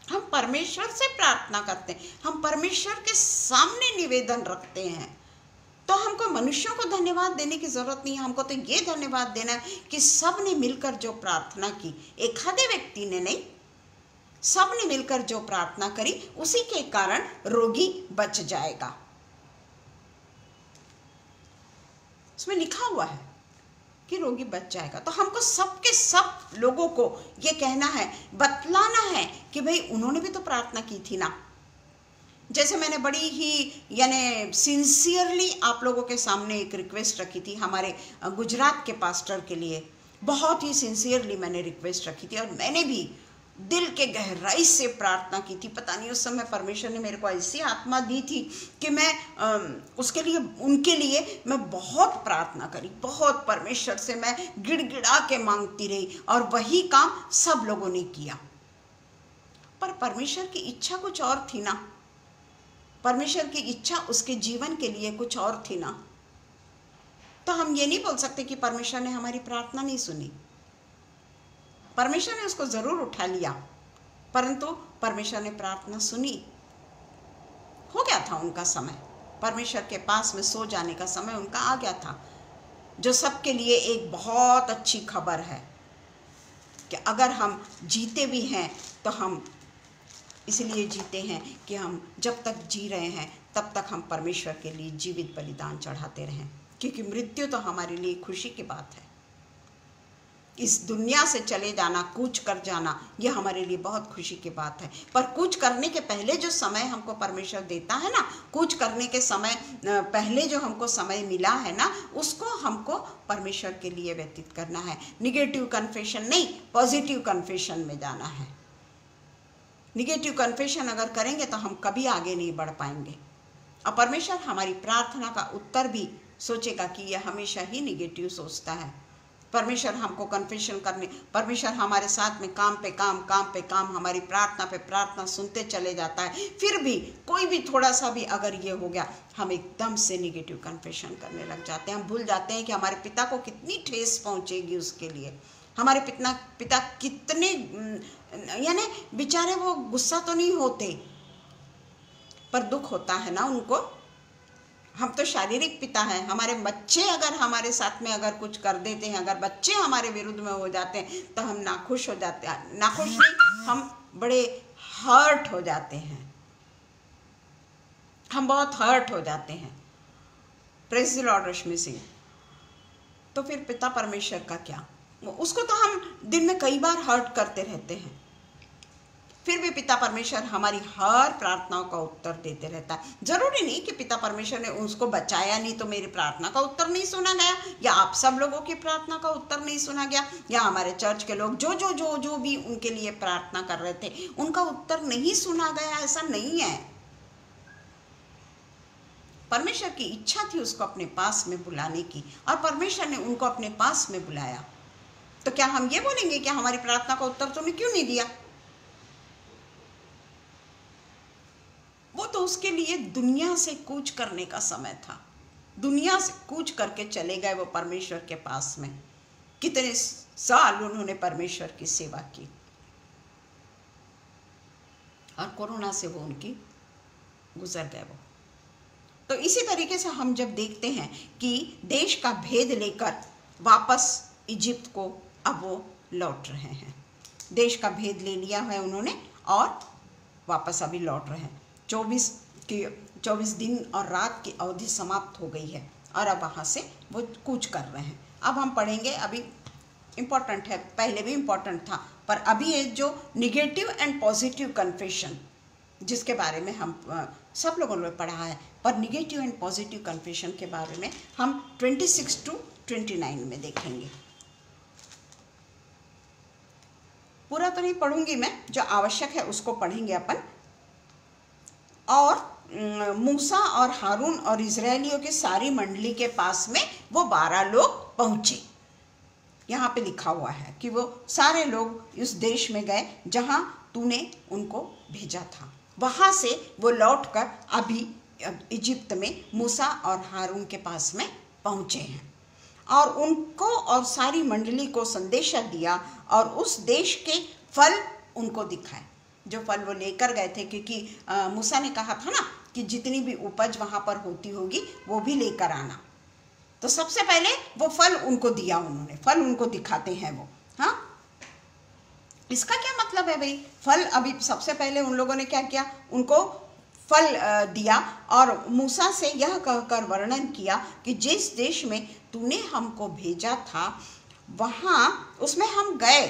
हम परमेश्वर से प्रार्थना करते हैं, हम परमेश्वर के सामने निवेदन रखते हैं। तो हमको मनुष्यों को धन्यवाद देने की जरूरत नहीं है। हमको तो ये धन्यवाद देना है कि सब ने मिलकर जो प्रार्थना की, एक आधे व्यक्ति ने नहीं, सब ने मिलकर जो प्रार्थना करी, उसी के कारण रोगी बच जाएगा। उसमें लिखा हुआ है कि रोगी बच जाएगा। तो हमको सबके सब लोगों को ये कहना है, बतलाना है कि भाई उन्होंने भी तो प्रार्थना की थी ना। जैसे मैंने बड़ी ही यानी सिंसियरली आप लोगों के सामने एक रिक्वेस्ट रखी थी हमारे गुजरात के पास्टर के लिए, बहुत ही सिंसियरली मैंने रिक्वेस्ट रखी थी और मैंने भी दिल के गहराई से प्रार्थना की थी। पता नहीं उस समय परमेश्वर ने मेरे को ऐसी आत्मा दी थी कि मैं उसके लिए, उनके लिए मैं बहुत प्रार्थना करी, बहुत परमेश्वर से मैं गिड़गिड़ा के मांगती रही, और वही काम सब लोगों ने किया। पर परमेश्वर की इच्छा कुछ और थी ना, परमेश्वर की इच्छा उसके जीवन के लिए कुछ और थी ना। तो हम ये नहीं बोल सकते कि परमेश्वर ने हमारी प्रार्थना नहीं सुनी। परमेश्वर ने उसको जरूर उठा लिया, परंतु परमेश्वर ने प्रार्थना सुनी। हो गया था उनका समय, परमेश्वर के पास में सो जाने का समय उनका आ गया था, जो सबके लिए एक बहुत अच्छी खबर है कि अगर हम जीते भी हैं तो हम इसलिए जीते हैं कि हम जब तक जी रहे हैं तब तक हम परमेश्वर के लिए जीवित बलिदान चढ़ाते रहें, क्योंकि मृत्यु तो हमारे लिए खुशी की बात है। इस दुनिया से चले जाना, कूच कर जाना, ये हमारे लिए बहुत खुशी की बात है। पर कूच करने के पहले जो समय हमको परमेश्वर देता है ना, कूच करने के समय पहले जो हमको समय मिला है ना, उसको हमको परमेश्वर के लिए व्यतीत करना है। निगेटिव कन्फेशन नहीं, पॉजिटिव कन्फेशन में जाना है। निगेटिव कन्फेशन अगर करेंगे तो हम कभी आगे नहीं बढ़ पाएंगे, और परमेश्वर हमारी प्रार्थना का उत्तर भी सोचेगा कि यह हमेशा ही निगेटिव सोचता है। परमेश्वर हमको कन्फेशन करने, परमेश्वर हमारे साथ में काम पे काम हमारी प्रार्थना पे प्रार्थना सुनते चले जाता है। फिर भी कोई भी थोड़ा सा भी अगर ये हो गया, हम एकदम से निगेटिव कन्फेशन करने लग जाते हैं। हम भूल जाते हैं कि हमारे पिता को कितनी ठेस पहुंचेगी उसके लिए। हमारे पिता कितने, यानी बेचारे वो गुस्सा तो नहीं होते पर दुख होता है ना उनको। हम तो शारीरिक पिता हैं। हमारे बच्चे अगर हमारे साथ में अगर कुछ कर देते हैं, अगर बच्चे हमारे विरुद्ध में हो जाते हैं तो हम नाखुश हो जाते हैं। नाखुश नहीं, हम बड़े हर्ट हो जाते हैं, हम बहुत हर्ट हो जाते हैं। Praise the Lord Rashmi Singh. तो फिर पिता परमेश्वर का क्या, उसको तो हम दिन में कई बार हर्ट करते रहते हैं, फिर भी पिता परमेश्वर हमारी हर प्रार्थनाओं का उत्तर देते रहता है। जरूरी नहीं कि पिता परमेश्वर ने उसको बचाया नहीं तो मेरी प्रार्थना का उत्तर नहीं सुना गया, या आप सब लोगों की प्रार्थना का उत्तर नहीं सुना गया, या हमारे चर्च के लोग जो भी उनके लिए प्रार्थना कर रहे थे उनका उत्तर नहीं सुना गया, ऐसा नहीं है। परमेश्वर की इच्छा थी उसको अपने पास में बुलाने की, और परमेश्वर ने उनको अपने पास में बुलाया। तो क्या हम ये बोलेंगे कि हमारी प्रार्थना का उत्तर तुमने क्यों नहीं दिया? वो तो उसके लिए दुनिया से कूच करने का समय था। दुनिया से कूच करके चले गए वो परमेश्वर के पास में। कितने साल उन्होंने परमेश्वर की सेवा की, और कोरोना से वो उनकी गुजर गए वो। तो इसी तरीके से हम जब देखते हैं कि देश का भेद लेकर वापस इजिप्ट को अब वो लौट रहे हैं। देश का भेद ले लिया है उन्होंने और वापस अभी लौट रहे हैं। 24 दिन और रात की अवधि समाप्त हो गई है, और अब वहाँ से वो कूच कर रहे हैं। अब हम पढ़ेंगे, अभी इम्पॉर्टेंट है, पहले भी इम्पॉर्टेंट था, पर अभी ये जो निगेटिव एंड पॉजिटिव कन्फेशन जिसके बारे में हम सब लोगों ने पढ़ा है, पर निगेटिव एंड पॉजिटिव कन्फेशन के बारे में हम 26 to 29 में देखेंगे। पूरा तो नहीं पढ़ूंगी मैं, जो आवश्यक है उसको पढ़ेंगे अपन। और मूसा और हारून और इजरायलियों की सारी मंडली के पास में वो 12 लोग पहुंचे। यहाँ पे लिखा हुआ है कि वो सारे लोग उस देश में गए जहाँ तूने उनको भेजा था। वहाँ से वो लौटकर अभी इजिप्ट में मूसा और हारून के पास में पहुँचे हैं, और उनको और सारी मंडली को संदेशा दिया और उस देश के फल उनको दिखाए, जो फल वो लेकर गए थे। क्योंकि मूसा ने कहा था ना कि जितनी भी उपज वहाँ पर होती होगी वो भी लेकर आना। तो सबसे पहले वो फल उनको दिया उन्होंने, फल उनको दिखाते हैं वो। हाँ, इसका क्या मतलब है भाई? फल अभी सबसे पहले उन लोगों ने क्या किया, उनको फल दिया और मूसा से यह कहकर वर्णन किया कि जिस देश में तूने हमको भेजा था वहाँ उसमें हम गए,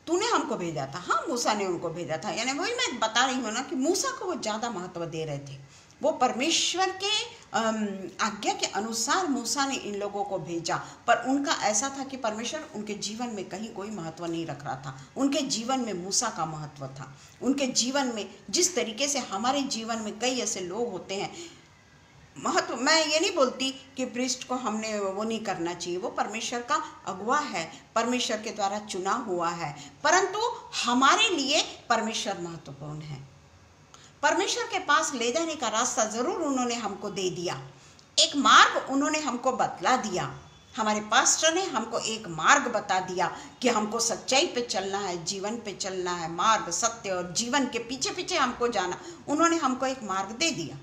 तूने हमको भेजा था। हाँ, मूसा ने उनको भेजा था, यानी वही मैं बता रही हूँ ना कि मूसा को वो ज़्यादा महत्व दे रहे थे। वो परमेश्वर के आज्ञा के अनुसार मूसा ने इन लोगों को भेजा, पर उनका ऐसा था कि परमेश्वर उनके जीवन में कहीं कोई महत्व नहीं रख रहा था। उनके जीवन में मूसा का महत्व था। उनके जीवन में जिस तरीके से हमारे जीवन में कई ऐसे लोग होते हैं, महत्व, मैं ये नहीं बोलती कि प्रीस्ट को हमने वो नहीं करना चाहिए, वो परमेश्वर का अगुवा है, परमेश्वर के द्वारा चुना हुआ है, परंतु हमारे लिए परमेश्वर महत्वपूर्ण है। परमेश्वर के पास ले जाने का रास्ता जरूर उन्होंने हमको दे दिया, एक मार्ग उन्होंने हमको बतला दिया। हमारे पास्टर ने हमको एक मार्ग बता दिया कि हमको सच्चाई पे चलना है, जीवन पे चलना है, मार्ग, सत्य और जीवन के पीछे पीछे हमको जाना। उन्होंने हमको एक मार्ग दे दिया।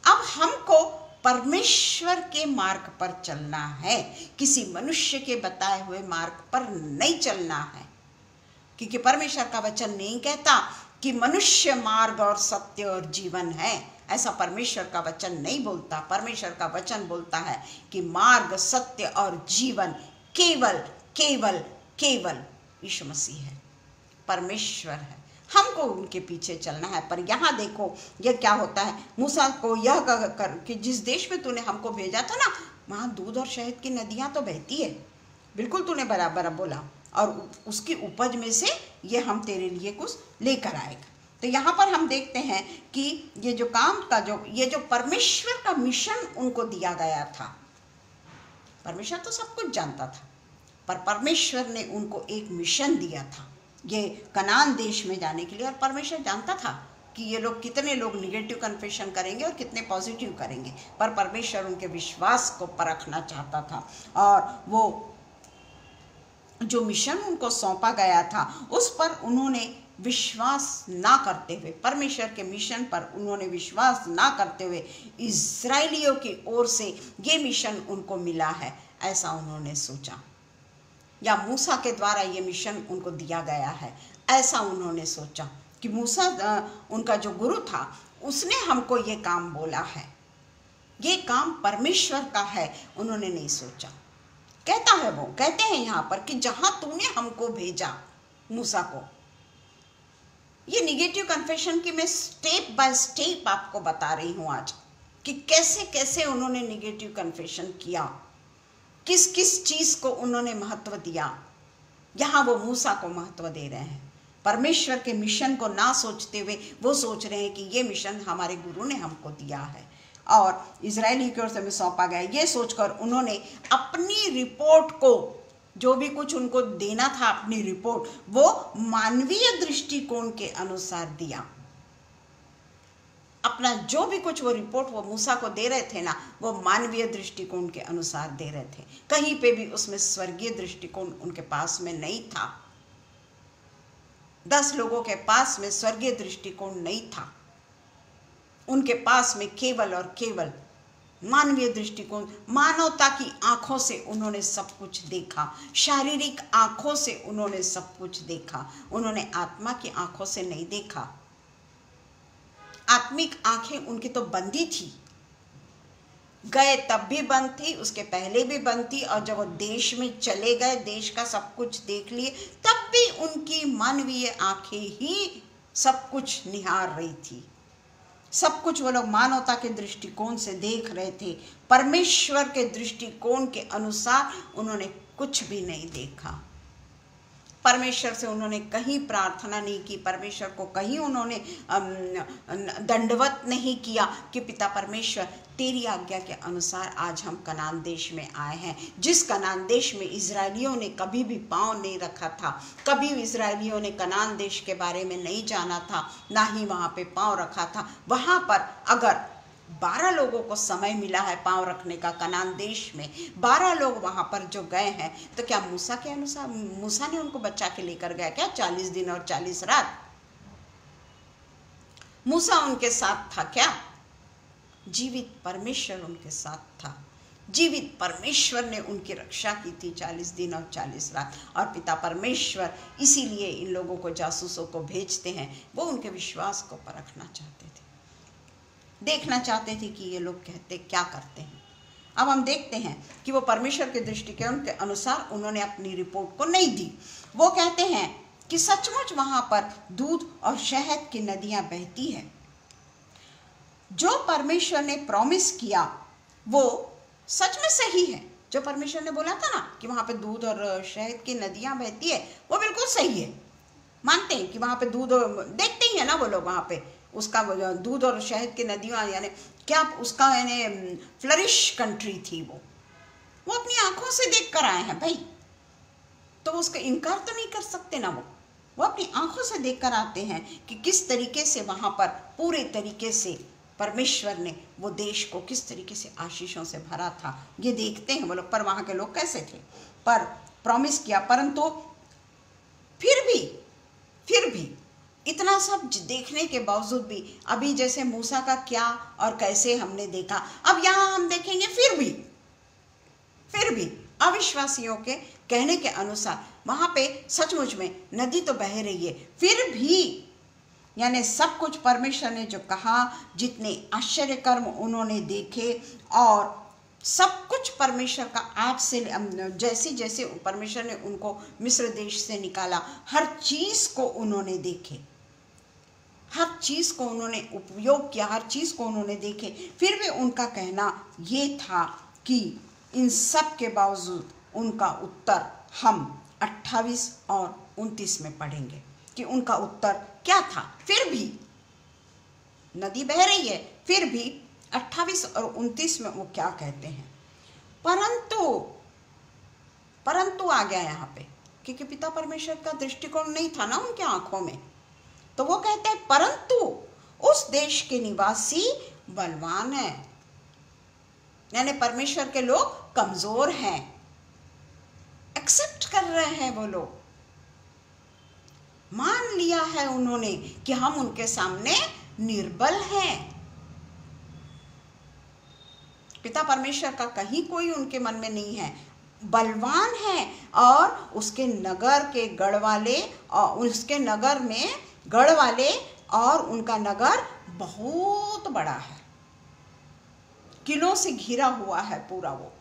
अब हमको परमेश्वर के मार्ग पर चलना है, किसी मनुष्य के बताए हुए मार्ग पर नहीं चलना है। क्योंकि परमेश्वर का वचन नहीं कहता कि मनुष्य मार्ग और सत्य और जीवन है। ऐसा परमेश्वर का वचन नहीं बोलता। परमेश्वर का वचन बोलता है कि मार्ग, सत्य और जीवन केवल केवल केवल यीशु मसीह है, परमेश्वर है। हमको उनके पीछे चलना है। पर यहाँ देखो यह क्या होता है, मूसा को यह कर कि जिस देश में तूने हमको भेजा था ना, वहाँ दूध और शहद की नदियाँ तो बहती है। बिल्कुल तूने बराबर बोला, और उसकी उपज में से ये हम तेरे लिए कुछ लेकर आएगा। तो यहाँ पर हम देखते हैं कि ये जो काम का ये जो परमेश्वर का मिशन उनको दिया गया था। परमेश्वर तो सब कुछ जानता था, पर परमेश्वर ने उनको एक मिशन दिया था, ये कनान देश में जाने के लिए। और परमेश्वर जानता था कि ये लोग कितने लोग निगेटिव कन्फेशन करेंगे और कितने पॉजिटिव करेंगे, पर परमेश्वर उनके विश्वास को परखना चाहता था। और वो जो मिशन उनको सौंपा गया था उस पर उन्होंने विश्वास ना करते हुए, परमेश्वर के मिशन पर उन्होंने विश्वास ना करते हुए, इज़राइलियों की ओर से ये मिशन उनको मिला है ऐसा उन्होंने सोचा, या मूसा के द्वारा ये मिशन उनको दिया गया है ऐसा उन्होंने सोचा कि मूसा उनका जो गुरु था उसने हमको ये काम बोला है, ये काम परमेश्वर का है, उन्होंने नहीं सोचा। कहता है वो, कहते हैं यहाँ पर कि जहां तूने हमको भेजा मूसा को, ये निगेटिव कन्फेशन की मैं स्टेप बाय स्टेप आपको बता रही हूं आज कि कैसे कैसे उन्होंने निगेटिव कन्फेशन किया, किस किस चीज को उन्होंने महत्व दिया। यहाँ वो मूसा को महत्व दे रहे हैं, परमेश्वर के मिशन को ना सोचते हुए वो सोच रहे हैं कि ये मिशन हमारे गुरु ने हमको दिया है और इजरायली की ओर से हमें सौंपा गया। ये सोचकर उन्होंने अपनी रिपोर्ट को, जो भी कुछ उनको देना था अपनी रिपोर्ट, वो मानवीय दृष्टिकोण के अनुसार दिया। अपना जो भी कुछ वो रिपोर्ट वो मूसा को दे रहे थे ना, वो मानवीय दृष्टिकोण के अनुसार दे रहे थे। कहीं पे भी उसमें स्वर्गीय दृष्टिकोण उनके पास में नहीं था। 10 लोगों के पास में स्वर्गीय दृष्टिकोण नहीं था। उनके पास में केवल और केवल मानवीय दृष्टिकोण, मानवता की आंखों से उन्होंने सब कुछ देखा, शारीरिक आंखों से उन्होंने सब कुछ देखा। उन्होंने आत्मा की आंखों से नहीं देखा। आत्मिक आंखें उनकी तो बंदी थी, गए तब भी बंद थी, उसके पहले भी बंद थी, और जब वो देश में चले गए, देश का सब कुछ देख लिए, तब भी उनकी मानवीय आंखें ही सब कुछ निहार रही थी। सब कुछ वो लोग मानवता के दृष्टिकोण से देख रहे थे। परमेश्वर के दृष्टिकोण के अनुसार उन्होंने कुछ भी नहीं देखा। परमेश्वर से उन्होंने कहीं प्रार्थना नहीं की, परमेश्वर को कहीं उन्होंने दंडवत नहीं किया कि पिता परमेश्वर तेरी आज्ञा के अनुसार आज हम कनान देश में आए हैं, जिस कनान देश में इजरायलियों ने कभी भी पांव नहीं रखा था, कभी इजरायलियों ने कनान देश के बारे में नहीं जाना था, ना ही वहाँ पे पांव रखा था। वहाँ पर अगर 12 लोगों को समय मिला है पांव रखने का कनान देश में, 12 लोग वहां पर जो गए हैं, तो क्या मूसा के अनुसार मूसा ने उनको बचा के लेकर गया क्या 40 दिन और 40 रात? मूसा उनके साथ था क्या? जीवित परमेश्वर उनके साथ था। जीवित परमेश्वर ने उनकी रक्षा की थी 40 दिन और 40 रात। और पिता परमेश्वर इसीलिए इन लोगों को, जासूसों को भेजते हैं। वो उनके विश्वास को परखना चाहते थे, देखना चाहते थे कि ये लोग कहते क्या करते हैं। अब हम देखते हैं कि वो परमेश्वर के दृष्टिकोण के अनुसार उन्होंने अपनी रिपोर्ट को नहीं दी। वो कहते हैं कि सचमुच वहां पर दूध और शहद की नदियां बहती है। जो परमेश्वर ने प्रॉमिस किया वो सच में सही है। जो परमेश्वर ने बोला था ना कि वहां पे दूध और शहद की नदियां बहती है, वो बिल्कुल सही है। मानते हैं कि वहां पे दूध, देखते ही है ना वो लोग, वहां पे उसका दूध और शहद की नदियां, यानी क्या उसका यानी फ्लरिश कंट्री थी। वो अपनी आंखों से देख कर आए हैं भाई, तो उसका इनकार तो नहीं कर सकते ना। वो अपनी आंखों से देख कर आते हैं कि किस तरीके से वहां पर पूरे तरीके से परमेश्वर ने वो देश को किस तरीके से आशीषों से भरा था। ये देखते हैं वो लोग, पर वहां के लोग कैसे थे, पर प्रॉमिस किया, परंतु फिर भी इतना सब देखने के बावजूद भी, अभी जैसे मूसा का क्या और कैसे हमने देखा, अब यहाँ हम देखेंगे फिर भी अविश्वासियों के कहने के अनुसार वहां पे सचमुच में नदी तो बह रही है, फिर भी यानी सब कुछ परमेश्वर ने जो कहा, जितने आश्चर्य कर्म उन्होंने देखे और सब कुछ परमेश्वर का आप से, जैसे जैसे परमेश्वर ने उनको मिस्र देश से निकाला, हर चीज को उन्होंने देखे, हर चीज को उन्होंने उपयोग किया, हर चीज को उन्होंने देखे, फिर भी उनका कहना ये था कि इन सब के बावजूद उनका उत्तर हम 28 और 29 में पढ़ेंगे कि उनका उत्तर क्या था। फिर भी नदी बह रही है, फिर भी 28 और 29 में वो क्या कहते हैं। परंतु आ गया यहाँ पे, क्योंकि पिता परमेश्वर का दृष्टिकोण नहीं था ना उनके आंखों में, तो वो कहते हैं परंतु उस देश के निवासी बलवान है, यानी परमेश्वर के लोग कमजोर हैं, एक्सेप्ट कर रहे हैं, वो लोग मान लिया है उन्होंने कि हम उनके सामने निर्बल हैं। पिता परमेश्वर का कहीं कोई उनके मन में नहीं है, बलवान है, और उसके नगर के गढ़ वाले, और उसके नगर में गढ़ वाले, और उनका नगर बहुत बड़ा है, किलों से घिरा हुआ है पूरा, वो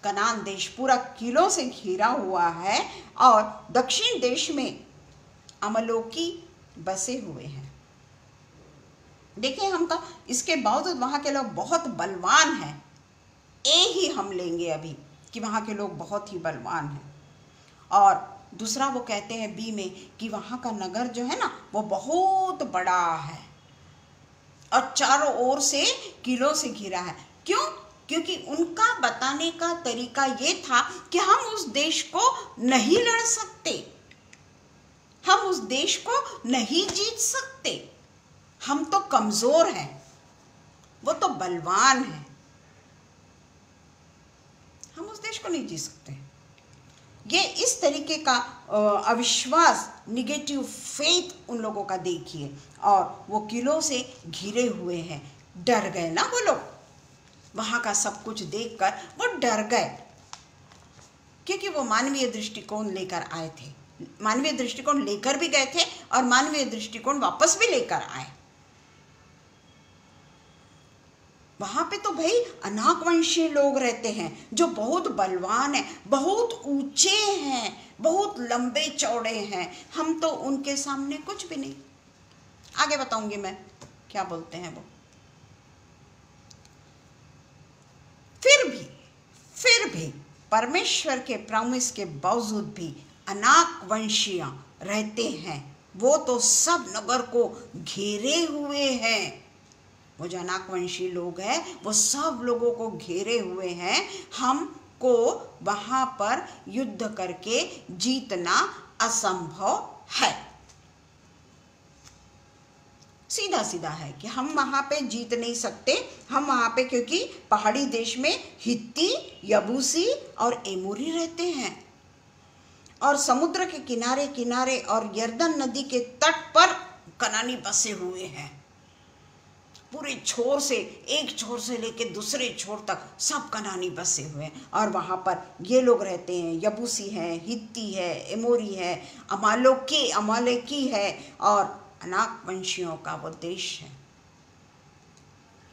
कनान देश पूरा किलों से घिरा हुआ है, और दक्षिण देश में अमलोकी बसे हुए हैं। देखिए, हमका इसके बावजूद वहां के लोग बहुत बलवान हैं, ही हम लेंगे अभी कि वहां के लोग बहुत ही बलवान हैं। और दूसरा वो कहते हैं बी में कि वहां का नगर जो है ना वो बहुत बड़ा है और चारों ओर से किलों से घिरा है। क्यों? क्योंकि उनका बताने का तरीका ये था कि हम उस देश को नहीं लड़ सकते, हम उस देश को नहीं जीत सकते, हम तो कमजोर हैं, वो तो बलवान है, हम उस देश को नहीं जीत सकते। ये इस तरीके का अविश्वास, निगेटिव फेथ उन लोगों का देखिए, और वो किलों से घिरे हुए हैं। डर गए ना वो लोग, वहां का सब कुछ देखकर वो डर गए, क्योंकि वो मानवीय दृष्टिकोण लेकर आए थे, मानवीय दृष्टिकोण लेकर भी गए थे और मानवीय दृष्टिकोण वापस भी लेकर आए। वहां पे तो भाई अनाकवंशीय लोग रहते हैं जो बहुत बलवान हैं, बहुत ऊंचे हैं, बहुत लंबे चौड़े हैं, हम तो उनके सामने कुछ भी नहीं। आगे बताऊंगी मैं क्या बोलते हैं वो। फिर भी परमेश्वर के प्रॉमिस के बावजूद भी अनाकवंशीय रहते हैं, वो तो सब नगर को घेरे हुए हैं। वो जो अनाकवंशी लोग हैं वो सब लोगों को घेरे हुए हैं। हमको वहां पर युद्ध करके जीतना असंभव है। सीधा सीधा है कि हम वहां पे जीत नहीं सकते। हम वहां पे क्योंकि पहाड़ी देश में हित्ती, यबूसी और एमोरी रहते हैं, और समुद्र के किनारे किनारे और यरदन नदी के तट पर कनानी बसे हुए हैं। पूरे छोर से, एक छोर से लेके दूसरे छोर तक सब कनानी बसे हुए हैं, और वहां पर ये लोग रहते हैं, यबूसी है, हित्ती है, एमोरी है, अमालेकी है, और अनाकवंशियों का वो देश है।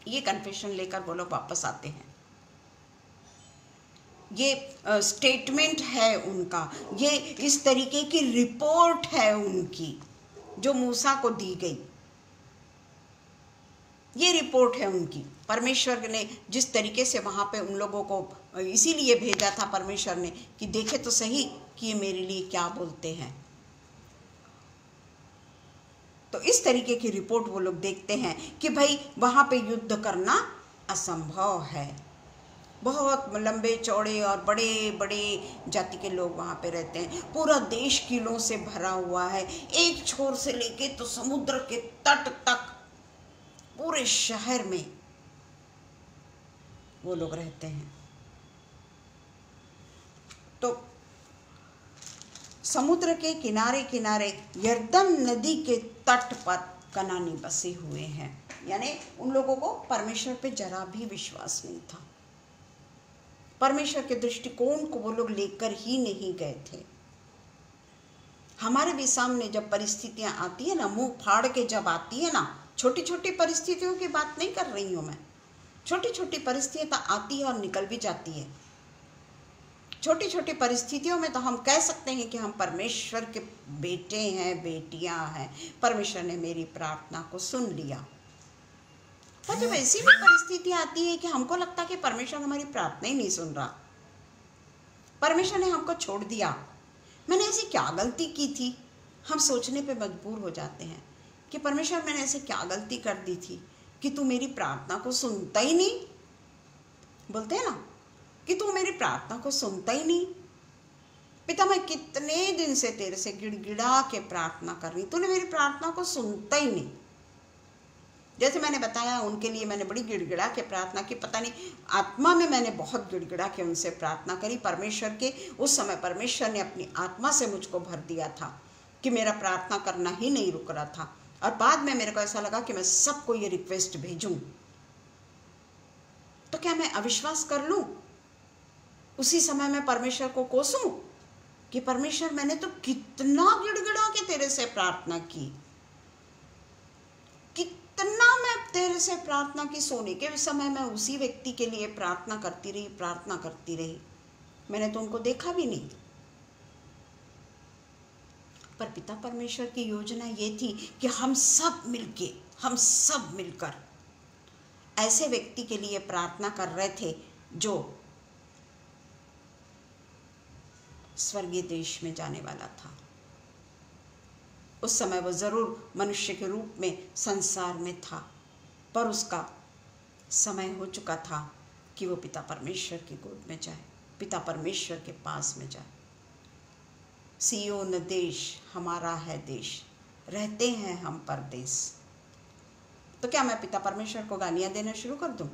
ये कन्फेशन लेकर वो लोग वापस आते हैं। ये स्टेटमेंट है उनका, ये इस तरीके की रिपोर्ट है उनकी जो मूसा को दी गई। ये रिपोर्ट है उनकी। परमेश्वर ने जिस तरीके से वहां पे उन लोगों को इसीलिए भेजा था परमेश्वर ने कि देखे तो सही कि ये मेरे लिए क्या बोलते हैं। तो इस तरीके की रिपोर्ट वो लोग देखते हैं कि भाई वहां पे युद्ध करना असंभव है। बहुत लंबे चौड़े और बड़े बड़े जाति के लोग वहां पे रहते हैं। पूरा देश किलों से भरा हुआ है, एक छोर से लेके तो समुद्र के तट तक पूरे शहर में वो लोग रहते हैं। तो समुद्र के किनारे किनारे यरदन नदी के तट पर कनानी बसे हुए हैं। यानी उन लोगों को परमेश्वर पे जरा भी विश्वास नहीं था। परमेश्वर के दृष्टिकोण को वो लोग लेकर ही नहीं गए थे। हमारे भी सामने जब परिस्थितियां आती है ना, मुंह फाड़ के जब आती है ना, छोटी छोटी परिस्थितियों की बात नहीं कर रही हूँ मैं, छोटी छोटी परिस्थितियां आती है और निकल भी जाती है। छोटी छोटी परिस्थितियों में तो हम कह सकते हैं कि हम परमेश्वर के बेटे हैं, बेटियां हैं, परमेश्वर ने मेरी प्रार्थना को सुन लिया। पर जब ऐसी भी परिस्थितियां आती है कि हमको लगता है कि परमेश्वर हमारी प्रार्थना ही नहीं सुन रहा, परमेश्वर ने हमको छोड़ दिया, मैंने ऐसी क्या गलती की थी, हम सोचने पे मजबूर हो जाते हैं कि परमेश्वर मैंने ऐसे क्या गलती कर दी थी कि तू मेरी प्रार्थना को सुनता ही नहीं। बोलते हैं ना कि तू मेरी प्रार्थना को सुनता ही नहीं। पिता, मैं कितने दिन से तेरे से गिड़गिड़ा के प्रार्थना कर रही, तूने मेरी प्रार्थना को सुनता ही नहीं। जैसे मैंने बताया, उनके लिए मैंने बड़ी गिड़गिड़ा के प्रार्थना की, पता नहीं आत्मा में मैंने बहुत गिड़गिड़ा के उनसे प्रार्थना करी परमेश्वर के। उस समय परमेश्वर ने अपनी आत्मा से मुझको भर दिया था कि मेरा प्रार्थना करना ही नहीं रुक रहा था। और बाद में मेरे को ऐसा लगा कि मैं सबको ये रिक्वेस्ट भेजूं, तो क्या मैं अविश्वास कर लूं? उसी समय मैं परमेश्वर को कोसूं कि परमेश्वर मैंने तो कितना गिड़गिड़ा के तेरे से प्रार्थना की, कितना मैं तेरे से प्रार्थना की। सोने के समय मैं उसी व्यक्ति के लिए प्रार्थना करती रही, मैंने तो उनको देखा भी नहीं। पर पिता परमेश्वर की योजना ये थी कि हम सब मिलकर ऐसे व्यक्ति के लिए प्रार्थना कर रहे थे जो स्वर्गीय देश में जाने वाला था। उस समय वो जरूर मनुष्य के रूप में संसार में था, पर उसका समय हो चुका था कि वो पिता परमेश्वर की गोद में जाए, पिता परमेश्वर के पास में जाए। सियोन देश हमारा है देश, रहते हैं हम परदेश। तो क्या मैं पिता परमेश्वर को गालियां देना शुरू कर दूं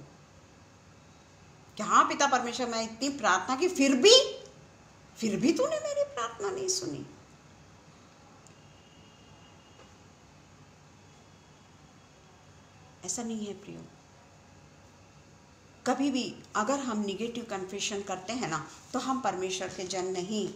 कि हाँ पिता परमेश्वर, मैं इतनी प्रार्थना की, फिर भी तूने मेरी प्रार्थना नहीं सुनी? ऐसा नहीं है प्रियो। कभी भी अगर हम निगेटिव कन्फेशन करते हैं ना, तो हम परमेश्वर के जन नहीं।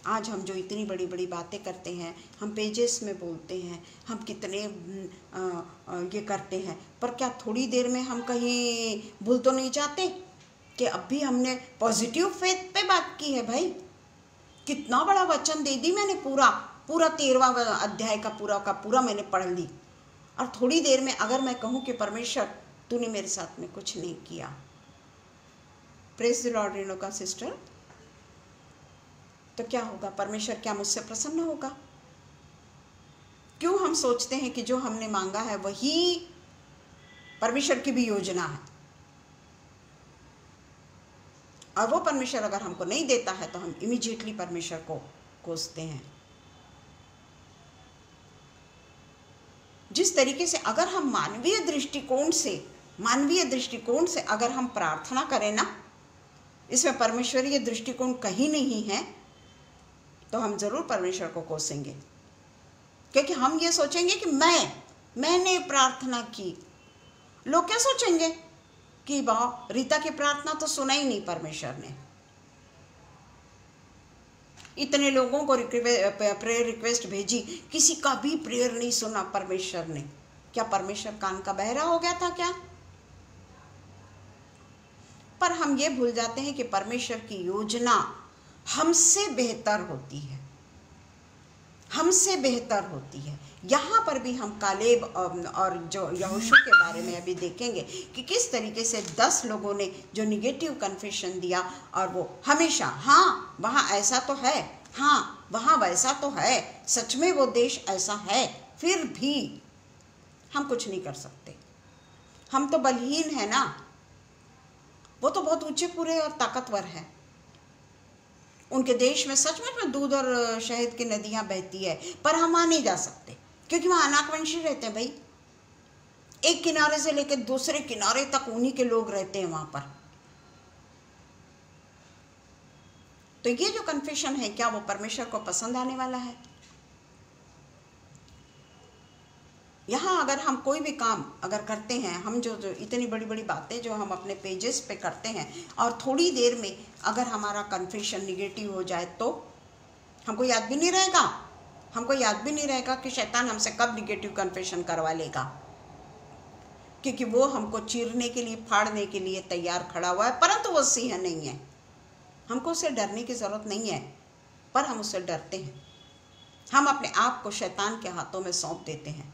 आज हम जो इतनी बड़ी बड़ी बातें करते हैं, हम पेजेस में बोलते हैं, हम कितने ये करते हैं, पर क्या थोड़ी देर में हम कहीं भूल तो नहीं जाते कि अब भी हमने पॉजिटिव फेथ पे बात की है? भाई कितना बड़ा वचन दे दी मैंने, पूरा 13वां अध्याय का पूरा मैंने पढ़ ली, और थोड़ी देर में अगर मैं कहूँ कि परमेश्वर तूने मेरे साथ में कुछ नहीं किया। Praise the Lord Renuka sister, तो क्या होगा? परमेश्वर क्या मुझसे प्रसन्न होगा? क्यों हम सोचते हैं कि जो हमने मांगा है वही परमेश्वर की भी योजना है, और वो परमेश्वर अगर हमको नहीं देता है तो हम इमीडिएटली परमेश्वर को कोसते हैं। जिस तरीके से अगर हम मानवीय दृष्टिकोण से अगर हम प्रार्थना करें ना, इसमें परमेश्वरीय दृष्टिकोण कहीं नहीं है, तो हम जरूर परमेश्वर को कोसेंगे, क्योंकि हम ये सोचेंगे कि मैंने प्रार्थना की। लोग क्या सोचेंगे कि वाह, रीता की प्रार्थना तो सुना ही नहीं परमेश्वर ने, इतने लोगों को प्रेयर रिक्वेस्ट भेजी, किसी का भी प्रेयर नहीं सुना परमेश्वर ने। क्या परमेश्वर कान का बहरा हो गया था क्या? पर हम ये भूल जाते हैं कि परमेश्वर की योजना हमसे बेहतर होती है, यहाँ पर भी हम कालेब और जो यहोशू के बारे में अभी देखेंगे कि किस तरीके से 10 लोगों ने जो निगेटिव कन्फेशन दिया, और वो हमेशा हाँ वहाँ ऐसा तो है, हाँ वहाँ वैसा तो है, सच में वो देश ऐसा है, फिर भी हम कुछ नहीं कर सकते। हम तो बलहीन है ना, वो तो बहुत ऊंचे पूरे और ताकतवर है। उनके देश में सच में दूध और शहद की नदियां बहती है, पर हम वहां नहीं जा सकते क्योंकि वहां अनाकवंशी रहते हैं भाई। एक किनारे से लेकर दूसरे किनारे तक उन्हीं के लोग रहते हैं वहां पर। तो ये जो कन्फेशन है, क्या वो परमेश्वर को पसंद आने वाला है? यहाँ अगर हम कोई भी काम अगर करते हैं, हम जो इतनी बड़ी बड़ी बातें जो हम अपने पेजेस पे करते हैं, और थोड़ी देर में अगर हमारा कन्फेशन निगेटिव हो जाए, तो हमको याद भी नहीं रहेगा, हमको याद भी नहीं रहेगा कि शैतान हमसे कब निगेटिव कन्फेशन करवा लेगा, क्योंकि वो हमको चीरने के लिए, फाड़ने के लिए तैयार खड़ा हुआ है, परंतु वो सिंह नहीं है। हमको उससे डरने की ज़रूरत नहीं है, पर हम उससे डरते हैं। हम अपने आप को शैतान के हाथों में सौंप देते हैं,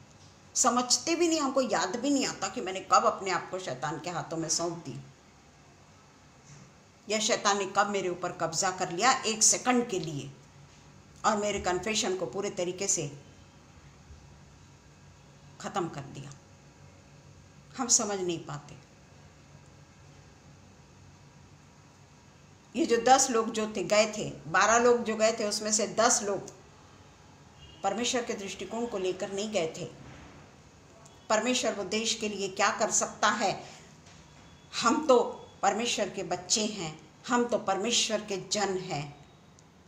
समझते भी नहीं, हमको याद भी नहीं आता कि मैंने कब अपने आप को शैतान के हाथों में सौंप दी, या शैतान ने कब मेरे ऊपर कब्जा कर लिया 1 सेकंड के लिए और मेरे कन्फेशन को पूरे तरीके से ख़त्म कर दिया। हम समझ नहीं पाते। ये जो 10 लोग जो थे गए थे, 12 लोग जो गए थे, उसमें से 10 लोग परमेश्वर के दृष्टिकोण को लेकर नहीं गए थे। परमेश्वर वो देश के लिए क्या कर सकता है, हम तो परमेश्वर के बच्चे हैं, हम तो परमेश्वर के जन हैं।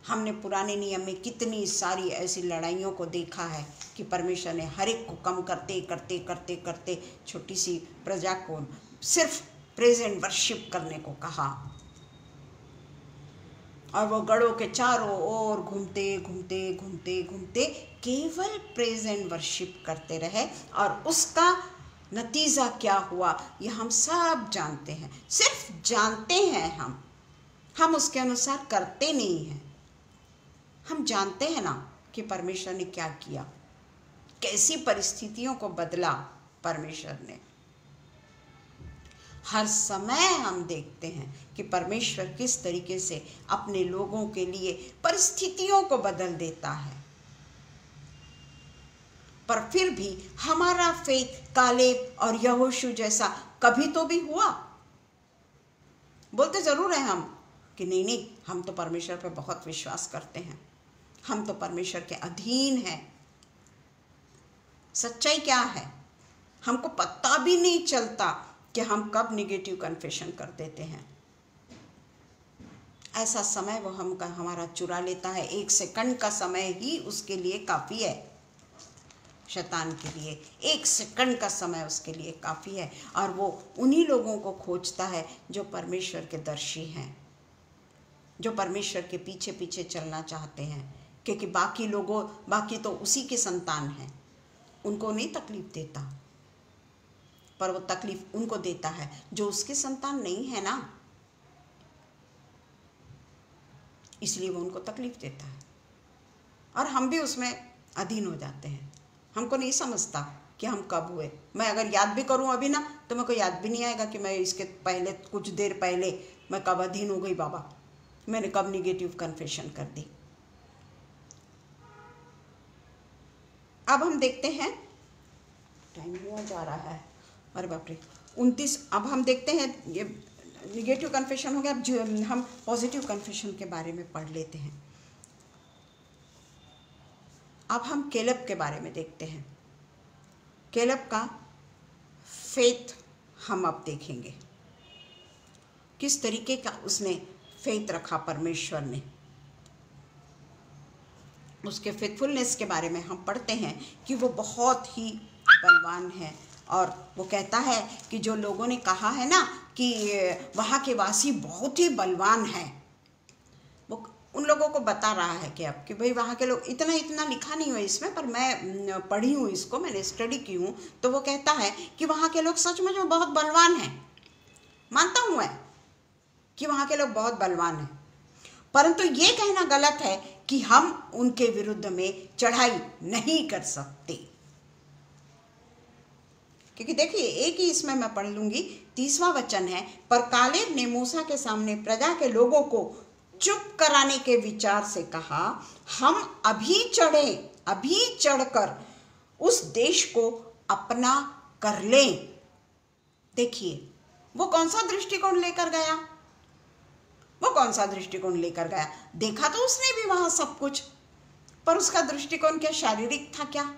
हमने पुराने नियम में कितनी सारी ऐसी लड़ाइयों को देखा है कि परमेश्वर ने हर एक को कम करते करते करते करते छोटी सी प्रजा को सिर्फ प्रेजेंट वर्शिप करने को कहा, और वो गढ़ों के चारों ओर घूमते घूमते घूमते घूमते केवल प्रेजेंट वर्शिप करते रहे, और उसका नतीजा क्या हुआ ये हम सब जानते हैं। सिर्फ जानते हैं, हम उसके अनुसार करते नहीं हैं। हम जानते हैं ना कि परमेश्वर ने क्या किया, कैसी परिस्थितियों को बदला परमेश्वर ने। हर समय हम देखते हैं कि परमेश्वर किस तरीके से अपने लोगों के लिए परिस्थितियों को बदल देता है। पर फिर भी हमारा फेथ कालेब और यहोशू जैसा कभी तो भी हुआ। बोलते जरूर हैं हम कि नहीं नहीं, हम तो परमेश्वर पे बहुत विश्वास करते हैं, हम तो परमेश्वर के अधीन हैं। सच्चाई क्या है, हमको पता भी नहीं चलता कि हम कब निगेटिव कन्फेशन कर देते हैं। ऐसा समय वो हमारा चुरा लेता है। 1 सेकंड का समय ही उसके लिए काफ़ी है, शैतान के लिए 1 सेकंड का समय उसके लिए काफ़ी है। और वो उन्हीं लोगों को खोजता है जो परमेश्वर के दर्शी हैं, जो परमेश्वर के पीछे पीछे चलना चाहते हैं, क्योंकि बाकी तो उसी के संतान हैं, उनको नहीं तकलीफ देता, पर वो तकलीफ उनको देता है जो उसके संतान नहीं है ना, इसलिए वो उनको तकलीफ देता है। और हम भी उसमें अधीन हो जाते हैं। हमको नहीं समझता कि हम कब हुए। मैं अगर याद भी करूं अभी ना, तो मेरे को याद भी नहीं आएगा कि मैं इसके पहले, कुछ देर पहले मैं कब अधीन हो गई बाबा, मैंने कब निगेटिव कन्फेशन कर दी। अब हम देखते हैं, टाइम हुआ जा रहा है, अरे बाप रे 29। अब हम देखते हैं, ये निगेटिव कन्फेशन हो गया। अब जो हम पॉजिटिव कन्फेशन के बारे में पढ़ लेते हैं। अब हम केलेब के बारे में देखते हैं। केलेब का फेथ हम अब देखेंगे, किस तरीके का उसने फेथ रखा परमेश्वर ने। उसके फेथफुलनेस के बारे में हम पढ़ते हैं कि वो बहुत ही बलवान है। और वो कहता है कि जो लोगों ने कहा है ना कि वहाँ के वासी बहुत ही बलवान हैं, वो उन लोगों को बता रहा है कि अब कि भाई वहाँ के लोग, इतना लिखा नहीं हुआ इसमें, पर मैं पढ़ी हूँ इसको, मैंने स्टडी की हूँ, तो वो कहता है कि वहाँ के लोग सचमुच में बहुत बलवान हैं। मानता हूँ मैं कि वहाँ के लोग बहुत बलवान हैं, परंतु ये कहना गलत है कि हम उनके विरुद्ध में चढ़ाई नहीं कर सकते। क्योंकि देखिए, एक ही इसमें मैं पढ़ लूंगी, 30वां वचन है, पर कालेब ने मूसा के सामने प्रजा के लोगों को चुप कराने के विचार से कहा, हम अभी चढ़कर उस देश को अपना कर लें। देखिए वो कौन सा दृष्टिकोण लेकर गया, देखा तो उसने भी वहां सब कुछ, पर उसका दृष्टिकोण क्या शारीरिक था, क्या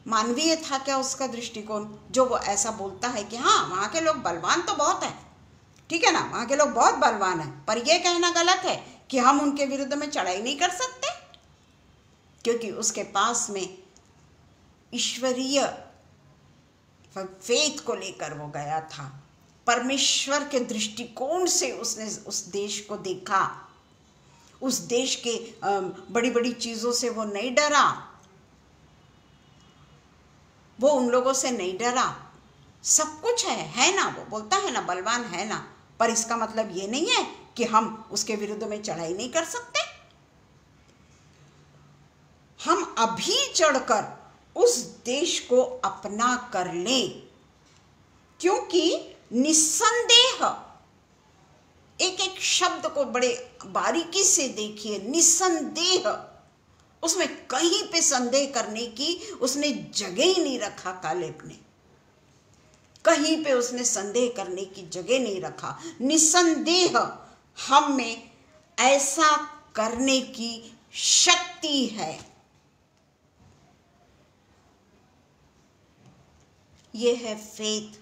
मानवीय था, क्या उसका दृष्टिकोण, जो वो ऐसा बोलता है कि हाँ वहाँ के लोग बलवान तो बहुत है, ठीक है ना, वहाँ के लोग बहुत बलवान हैं, पर यह कहना गलत है कि हम उनके विरुद्ध में चढ़ाई नहीं कर सकते, क्योंकि उसके पास में ईश्वरीय फेथ को लेकर वो गया था। परमेश्वर के दृष्टिकोण से उसने उस देश को देखा, उस देश के बड़ी बड़ी चीज़ों से वो नहीं डरा, वो उन लोगों से नहीं डरा। सब कुछ है ना, वो बोलता है ना बलवान है ना, पर इसका मतलब ये नहीं है कि हम उसके विरुद्ध में चढ़ाई नहीं कर सकते। हम अभी चढ़कर उस देश को अपना कर लें, क्योंकि निस्संदेह, एक एक शब्द को बड़े बारीकी से देखिए, निस्संदेह, उसमें कहीं पे संदेह करने की उसने जगह ही नहीं रखा। कालेब ने कहीं पे उसने संदेह करने की जगह नहीं रखा। निस्संदेह हम में ऐसा करने की शक्ति है। ये है फेथ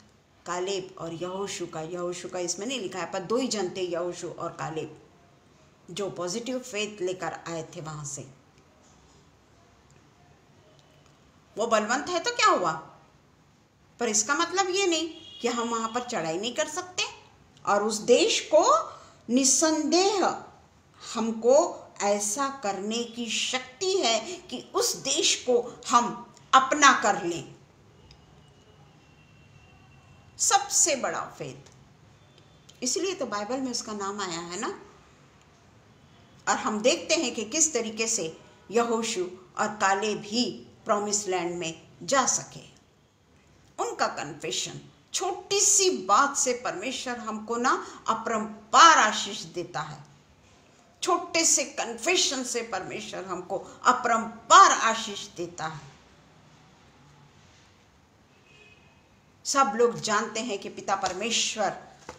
कालेब और यहोशू का। यहोशू का इसमें नहीं लिखा है, पर दो ही जन थे, यहोशू और कालेब, जो पॉजिटिव फेथ लेकर आए थे वहां से। वो बलवंत है तो क्या हुआ, पर इसका मतलब ये नहीं कि हम वहां पर चढ़ाई नहीं कर सकते। और उस देश को निस्संदेह हमको ऐसा करने की शक्ति है कि उस देश को हम अपना कर लें। सबसे बड़ा फेथ, इसलिए तो बाइबल में उसका नाम आया है ना। और हम देखते हैं कि किस तरीके से यहोशू और कालेब ही प्रॉमिस लैंड में जा सके। उनका कन्फेशन, छोटी सी बात से परमेश्वर हमको ना अपरंपार आशीष देता है। छोटे से कन्फेशन से परमेश्वर हमको अपरंपार आशीष देता है। सब लोग जानते हैं कि पिता परमेश्वर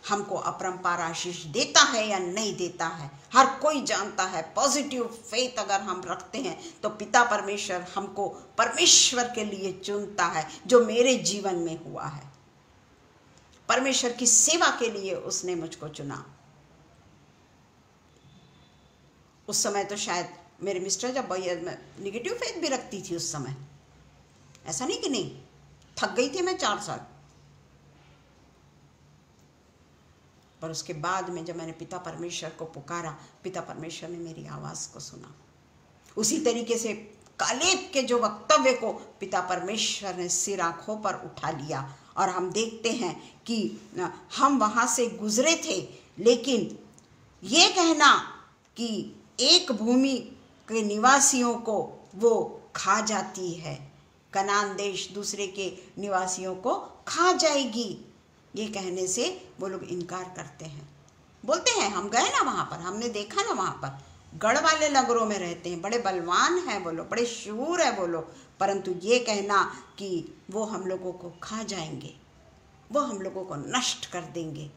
हमको अपरंपार आशीष देता है या नहीं देता है। हर कोई जानता है। पॉजिटिव फेथ अगर हम रखते हैं तो पिता परमेश्वर हमको परमेश्वर के लिए चुनता है, जो मेरे जीवन में हुआ है। परमेश्वर की सेवा के लिए उसने मुझको चुना। उस समय तो शायद मेरे मिस्टर जब निगेटिव फेथ भी रखती थी उस समय, ऐसा नहीं कि नहीं, थक गई थी मैं 4 साल। पर उसके बाद में जब मैंने पिता परमेश्वर को पुकारा, पिता परमेश्वर ने मेरी आवाज को सुना। उसी तरीके से कालेब के जो वक्तव्य को पिता परमेश्वर ने सिर आंखों पर उठा लिया। और हम देखते हैं कि हम वहां से गुजरे थे, लेकिन ये कहना कि एक भूमि के निवासियों को वो खा जाती है, कनान देश दूसरे के निवासियों को खा जाएगी, ये कहने से वो लोग इनकार करते हैं। बोलते हैं हम गए ना वहाँ पर, हमने देखा ना वहाँ पर गढ़ वाले नगरों में रहते हैं, बड़े बलवान हैं वो लोग, बड़े शूर है वो लोग, परंतु ये कहना कि वो हम लोगों को खा जाएंगे, वो हम लोगों को नष्ट कर देंगे,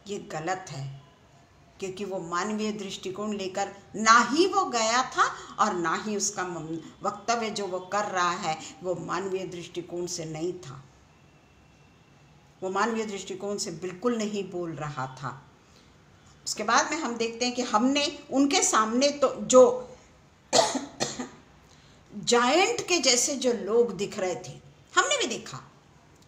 ये गलत है। क्योंकि वो मानवीय दृष्टिकोण लेकर ना ही वो गया था और ना ही उसका वक्तव्य जो वो कर रहा है वो मानवीय दृष्टिकोण से नहीं था। वो मानवीय दृष्टिकोण से बिल्कुल नहीं बोल रहा था। उसके बाद में हम देखते हैं कि हमने उनके सामने तो जो जायंट के जैसे जो लोग दिख रहे थे, हमने भी देखा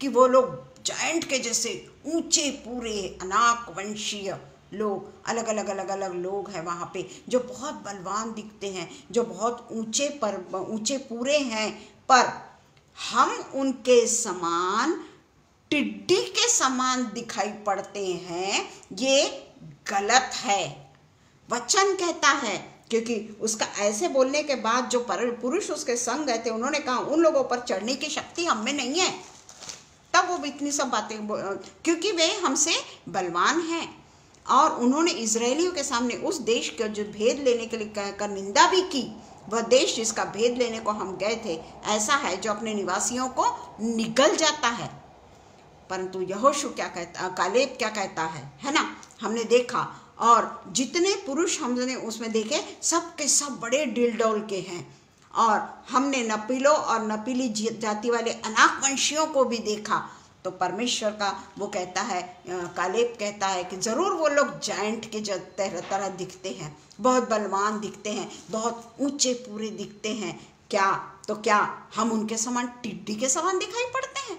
कि वो लोग जायंट के जैसे ऊंचे पूरे अनाक वंशीय लोग, अलग अलग लोग हैं वहाँ पे जो बहुत बलवान दिखते हैं, जो बहुत ऊंचे पूरे हैं, पर हम उनके समान टिड्डी के समान दिखाई पड़ते हैं। ये गलत है। वचन कहता है, क्योंकि उसका ऐसे बोलने के बाद जो पुरुष उसके संग गए थे उन्होंने कहा उन लोगों पर चढ़ने की शक्ति हम में नहीं है। तब वो इतनी सब बातें, क्योंकि वे हमसे बलवान हैं। और उन्होंने इजरायलियों के सामने उस देश का जो भेद लेने के लिए कहकर निंदा भी की। वह देश जिसका भेद लेने को हम गए थे ऐसा है जो अपने निवासियों को निगल जाता है। परंतु यहोशू क्या कहता, कालेब क्या कहता है ना, हमने देखा। और जितने पुरुष हमने उसमें देखे सब के सब बड़े डिलडोल के हैं। और हमने नपीलों और नपीली जाति वाले अनाक वंशियों को भी देखा। तो परमेश्वर का वो कहता है, कालेब कहता है कि ज़रूर वो लोग जायंट के तरह दिखते हैं, बहुत बलवान दिखते हैं, बहुत ऊंचे पूरे दिखते हैं। क्या हम उनके समान टिड्डी के समान दिखाई पड़ते हैं?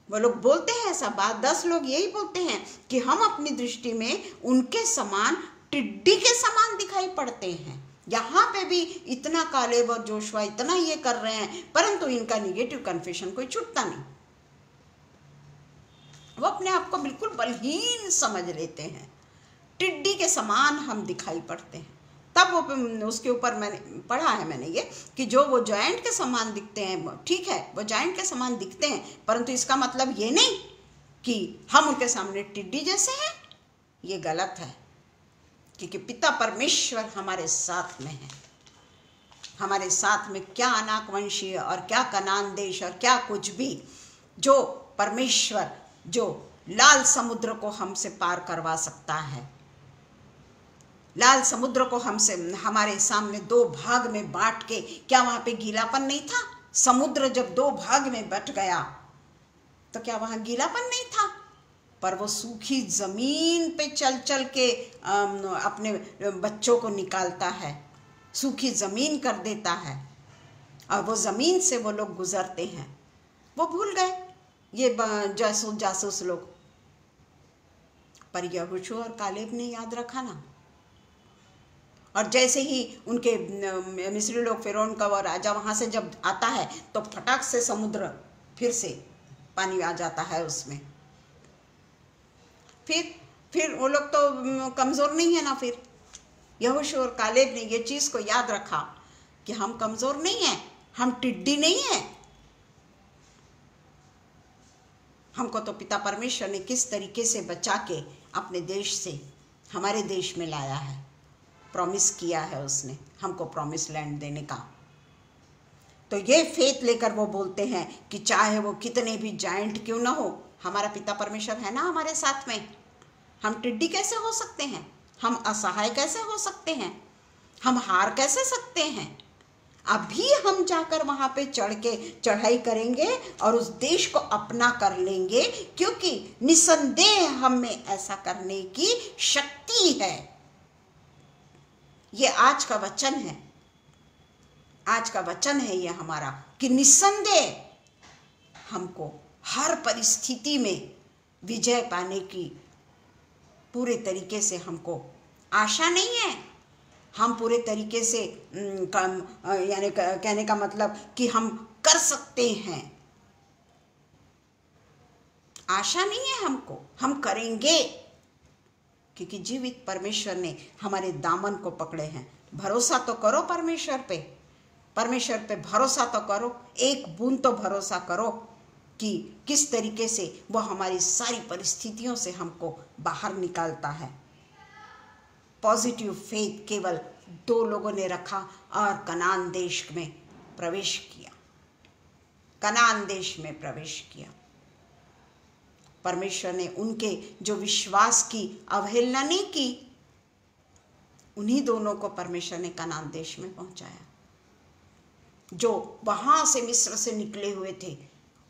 वो लोग बोलते हैं ऐसा बात, 10 लोग यही बोलते हैं कि हम अपनी दृष्टि में उनके समान टिड्डी के समान दिखाई पड़ते हैं। यहाँ पे भी इतना कालेब और जोशुआ इतना ये कर रहे हैं, परंतु इनका निगेटिव कन्फेशन कोई छूटता नहीं। वो अपने आप को बिल्कुल बलहीन समझ लेते हैं, टिड्डी के समान हम दिखाई पड़ते हैं। तब वो उसके ऊपर मैंने पढ़ा है मैंने ये कि जो वो जायंट के समान दिखते हैं, ठीक है वो जायंट के समान दिखते हैं, परंतु इसका मतलब ये नहीं कि हम उनके सामने टिड्डी जैसे हैं। ये गलत है, क्योंकि पिता परमेश्वर हमारे साथ में है। हमारे साथ में क्या अनाकवंशीय और क्या कनान देश और क्या कुछ भी, जो परमेश्वर जो लाल समुद्र को हमसे पार करवा सकता है। लाल समुद्र को हमसे हमारे सामने दो भाग में बांट के, क्या वहां पे गीलापन नहीं था? समुद्र जब दो भाग में बट गया तो क्या वहां गीलापन नहीं था? पर वो सूखी जमीन पे चल चल के अपने बच्चों को निकालता है, सूखी जमीन कर देता है, और वो जमीन से वो लोग गुजरते हैं। वो भूल गए ये जासूस लोग, पर यहोशू और कालेब ने याद रखा ना। और जैसे ही उनके मिस्री लोग, फिरौन का वो राजा वहां से जब आता है तो फटाक से समुद्र फिर से पानी आ जाता है उसमें। फिर वो लोग तो कमजोर नहीं है ना। फिर यहोशू और कालेब ने ये चीज को याद रखा कि हम कमजोर नहीं हैं, हम टिड्डी नहीं हैं। हमको तो पिता परमेश्वर ने किस तरीके से बचा के अपने देश से हमारे देश में लाया है, प्रॉमिस किया है उसने हमको प्रॉमिस लैंड देने का। तो ये फेथ लेकर वो बोलते हैं कि चाहे वो कितने भी जायंट क्यों ना हो, हमारा पिता परमेश्वर है ना हमारे साथ में। हम टिड्डी कैसे हो सकते हैं? हम असहाय कैसे हो सकते हैं? हम हार कैसे सकते हैं? अभी हम जाकर वहां पे चढ़ के चढ़ाई करेंगे और उस देश को अपना कर लेंगे, क्योंकि निसंदेह हम में ऐसा करने की शक्ति है। ये आज का वचन है, आज का वचन है ये हमारा, कि निसंदेह हमको हर परिस्थिति में विजय पाने की पूरे तरीके से हमको आशा नहीं है। हम पूरे तरीके से यानी कहने का मतलब कि हम कर सकते हैं, आशा नहीं है हमको, हम करेंगे, क्योंकि जीवित परमेश्वर ने हमारे दामन को पकड़े हैं। भरोसा तो करो परमेश्वर पे, परमेश्वर पे भरोसा तो करो, एक बूंद तो भरोसा करो कि किस तरीके से वो हमारी सारी परिस्थितियों से हमको बाहर निकालता है। पॉजिटिव फेथ केवल 2 लोगों ने रखा और कनान देश में प्रवेश किया, कनान देश में प्रवेश किया। परमेश्वर ने उनके जो विश्वास की अवहेलना नहीं की, उन्हीं दोनों को परमेश्वर ने कनान देश में पहुंचाया। जो वहां से मिस्र से निकले हुए थे,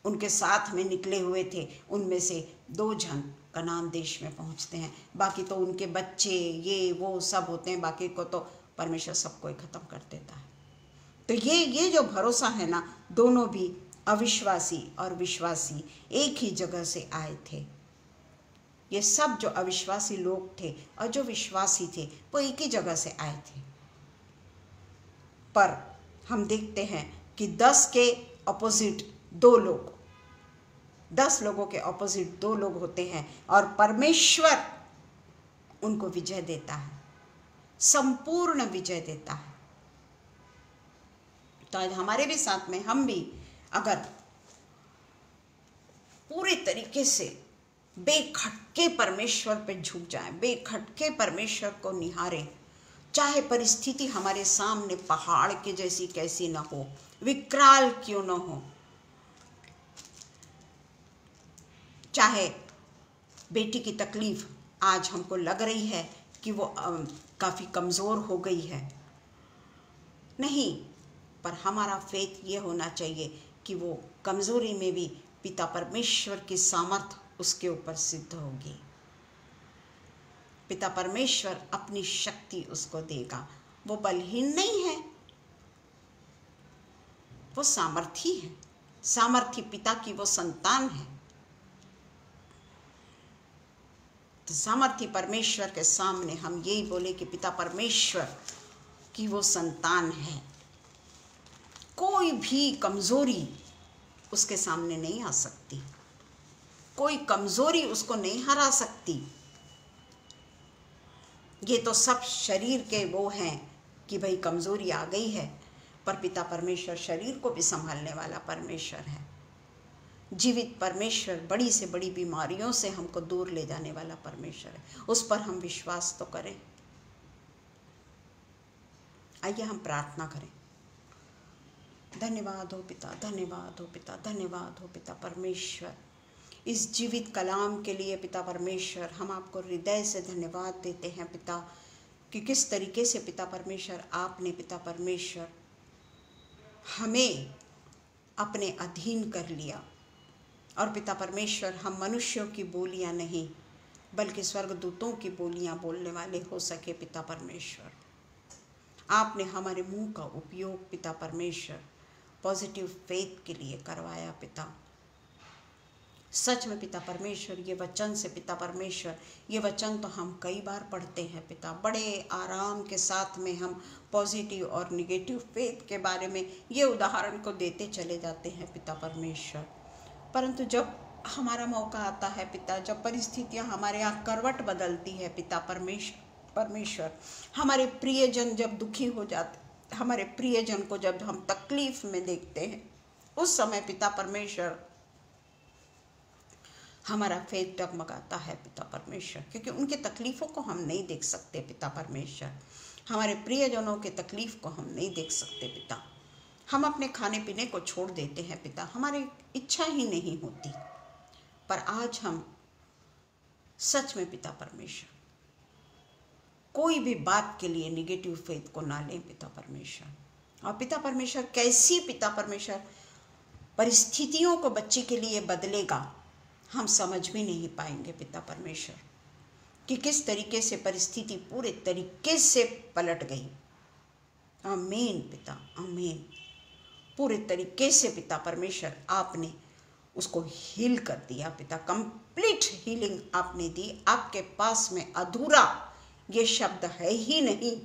उनके साथ में निकले हुए थे, उनमें से 2 जन कनान देश में पहुंचते हैं। बाकी तो उनके बच्चे ये वो सब होते हैं, बाकी को तो परमेश्वर सबको खत्म कर देता है। तो ये जो भरोसा है ना, दोनों भी अविश्वासी और विश्वासी एक ही जगह से आए थे। ये सब जो अविश्वासी लोग थे और जो विश्वासी थे वो एक ही जगह से आए थे। पर हम देखते हैं कि 10 के ऑपोजिट 2 लोग, 10 लोगों के ऑपोजिट 2 लोग होते हैं और परमेश्वर उनको विजय देता है, संपूर्ण विजय देता है। तो आज हमारे भी साथ में हम भी अगर पूरे तरीके से बेखटके परमेश्वर पे झुक जाएं, बेखटके परमेश्वर को निहारें, चाहे परिस्थिति हमारे सामने पहाड़ के जैसी कैसी ना हो, विकराल क्यों ना हो, चाहे बेटी की तकलीफ आज हमको लग रही है कि वो काफ़ी कमज़ोर हो गई है, नहीं, पर हमारा फेथ ये होना चाहिए कि वो कमज़ोरी में भी पिता परमेश्वर की सामर्थ उसके ऊपर सिद्ध होगी। पिता परमेश्वर अपनी शक्ति उसको देगा। वो बलहीन नहीं है, वो सामर्थी है, सामर्थी पिता की वो संतान है। तो सामर्थी परमेश्वर के सामने हम यही बोले कि पिता परमेश्वर की वो संतान है, कोई भी कमजोरी उसके सामने नहीं आ सकती, कोई कमजोरी उसको नहीं हरा सकती। ये तो सब शरीर के वो हैं कि भाई कमजोरी आ गई है, पर पिता परमेश्वर शरीर को भी संभालने वाला परमेश्वर है। जीवित परमेश्वर बड़ी से बड़ी बीमारियों से हमको दूर ले जाने वाला परमेश्वर है, उस पर हम विश्वास तो करें। आइए हम प्रार्थना करें। धन्यवाद हो पिता, धन्यवाद हो पिता, धन्यवाद हो पिता परमेश्वर, इस जीवित कलाम के लिए पिता परमेश्वर हम आपको हृदय से धन्यवाद देते हैं पिता, कि किस तरीके से पिता परमेश्वर आपने पिता परमेश्वर हमें अपने अधीन कर लिया। और पिता परमेश्वर हम मनुष्यों की बोलियां नहीं बल्कि स्वर्गदूतों की बोलियां बोलने वाले हो सके पिता परमेश्वर। आपने हमारे मुंह का उपयोग पिता परमेश्वर पॉजिटिव फेथ के लिए करवाया पिता। सच में पिता परमेश्वर ये वचन से पिता परमेश्वर, ये वचन तो हम कई बार पढ़ते हैं पिता, बड़े आराम के साथ में हम पॉजिटिव और निगेटिव फेथ के बारे में ये उदाहरण को देते चले जाते हैं पिता परमेश्वर। परंतु जब हमारा मौका आता है पिता, जब परिस्थितियां हमारे यहाँ करवट बदलती है पिता परमेश्वर, हमारे प्रियजन जब दुखी हो जाते, हमारे प्रियजन को जब हम तकलीफ में देखते हैं, उस समय पिता परमेश्वर हमारा फेथ डगमगाता है पिता परमेश्वर, क्योंकि उनके तकलीफ़ों को हम नहीं देख सकते पिता परमेश्वर, हमारे प्रियजनों के तकलीफ़ को हम नहीं देख सकते पिता। हम अपने खाने पीने को छोड़ देते हैं पिता, हमारी इच्छा ही नहीं होती। पर आज हम सच में पिता परमेश्वर कोई भी बात के लिए निगेटिव फेथ को ना लें पिता परमेश्वर। और पिता परमेश्वर कैसी पिता परमेश्वर परिस्थितियों को बच्चे के लिए बदलेगा हम समझ भी नहीं पाएंगे पिता परमेश्वर, कि किस तरीके से परिस्थिति पूरे तरीके से पलट गई। आमीन पिता, आमीन। पूरे तरीके से पिता परमेश्वर आपने उसको हील कर दिया पिता, कंप्लीट हीलिंग आपने दी। आपके पास में अधूरा ये शब्द है ही नहीं।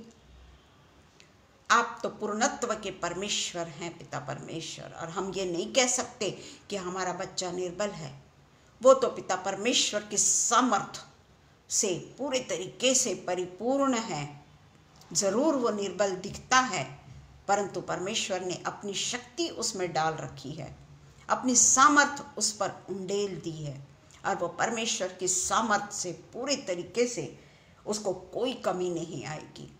आप तो पूर्णत्व के परमेश्वर हैं पिता परमेश्वर, और हम ये नहीं कह सकते कि हमारा बच्चा निर्बल है। वो तो पिता परमेश्वर की सामर्थ से पूरे तरीके से परिपूर्ण है। जरूर वो निर्बल दिखता है, परंतु परमेश्वर ने अपनी शक्ति उसमें डाल रखी है, अपनी सामर्थ उस पर उंडेल दी है, और वो परमेश्वर की सामर्थ से पूरे तरीके से उसको कोई कमी नहीं आएगी।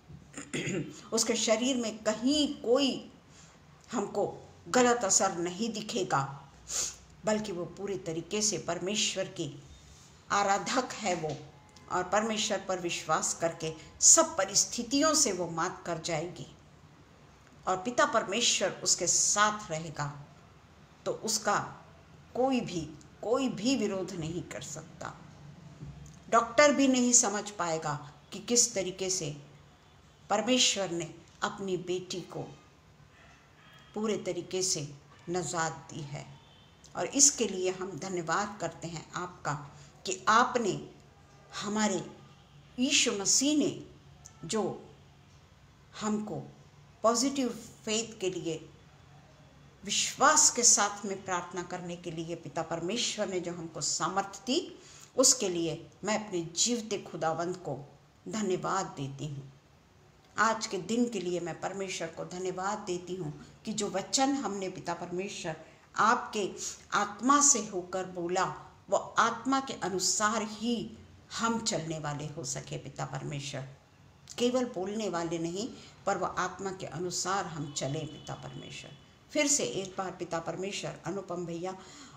उसके शरीर में कहीं कोई हमको गलत असर नहीं दिखेगा, बल्कि वो पूरे तरीके से परमेश्वर की आराधक है वो, और परमेश्वर पर विश्वास करके सब परिस्थितियों से वो मात कर जाएगी, और पिता परमेश्वर उसके साथ रहेगा। तो उसका कोई भी विरोध नहीं कर सकता। डॉक्टर भी नहीं समझ पाएगा कि किस तरीके से परमेश्वर ने अपनी बेटी को पूरे तरीके से नजात दी है। और इसके लिए हम धन्यवाद करते हैं आपका, कि आपने हमारे यीशु मसीह ने जो हमको पॉजिटिव फेथ के लिए विश्वास के साथ में प्रार्थना करने के लिए पिता परमेश्वर ने जो हमको सामर्थ्य दी, उसके लिए मैं अपने जीवते खुदावंत को धन्यवाद देती हूँ। आज के दिन के लिए मैं परमेश्वर को धन्यवाद देती हूँ कि जो वचन हमने पिता परमेश्वर आपके आत्मा से होकर बोला, वो आत्मा के अनुसार ही हम चलने वाले हो सके पिता परमेश्वर। केवल बोलने वाले नहीं, पर वह आत्मा के अनुसार हम चलें पिता परमेश्वर। फिर से एक बार पिता परमेश्वर अनुपम भैया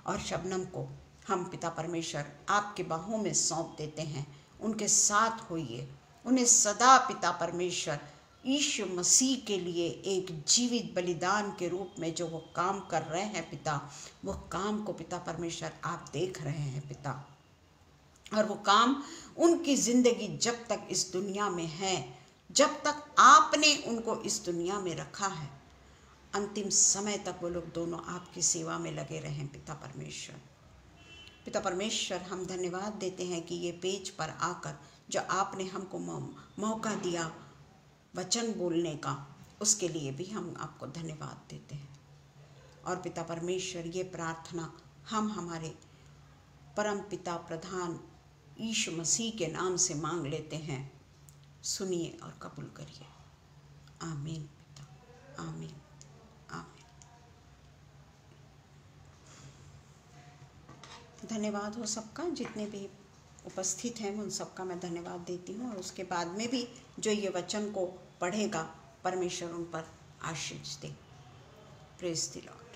और शबनम को हम पिता परमेश्वर आपके बाहों में सौंप देते हैं। उनके साथ होइए, उन्हें सदा पिता परमेश्वर यीशु मसीह के लिए एक जीवित बलिदान के रूप में जो वो काम कर रहे हैं पिता, वो काम को पिता परमेश्वर आप देख रहे हैं पिता, और वो काम उनकी जिंदगी जब तक इस दुनिया में है, जब तक आपने उनको इस दुनिया में रखा है, अंतिम समय तक वो लोग दोनों आपकी सेवा में लगे रहें पिता परमेश्वर। पिता परमेश्वर, हम धन्यवाद देते हैं कि ये पेज पर आकर जो आपने हमको मौका दिया वचन बोलने का, उसके लिए भी हम आपको धन्यवाद देते हैं। और पिता परमेश्वर, ये प्रार्थना हम हमारे परम पिता प्रधान यीशु मसीह के नाम से मांग लेते हैं। सुनिए और कबूल करिए। आमीन पिता, आमीन, आमीन। धन्यवाद हो सबका, जितने भी उपस्थित हैं उन सबका मैं धन्यवाद देती हूँ। और उसके बाद में भी जो ये वचन को पढ़ेगा, परमेश्वर उन पर आशीष दे। Praise the Lord.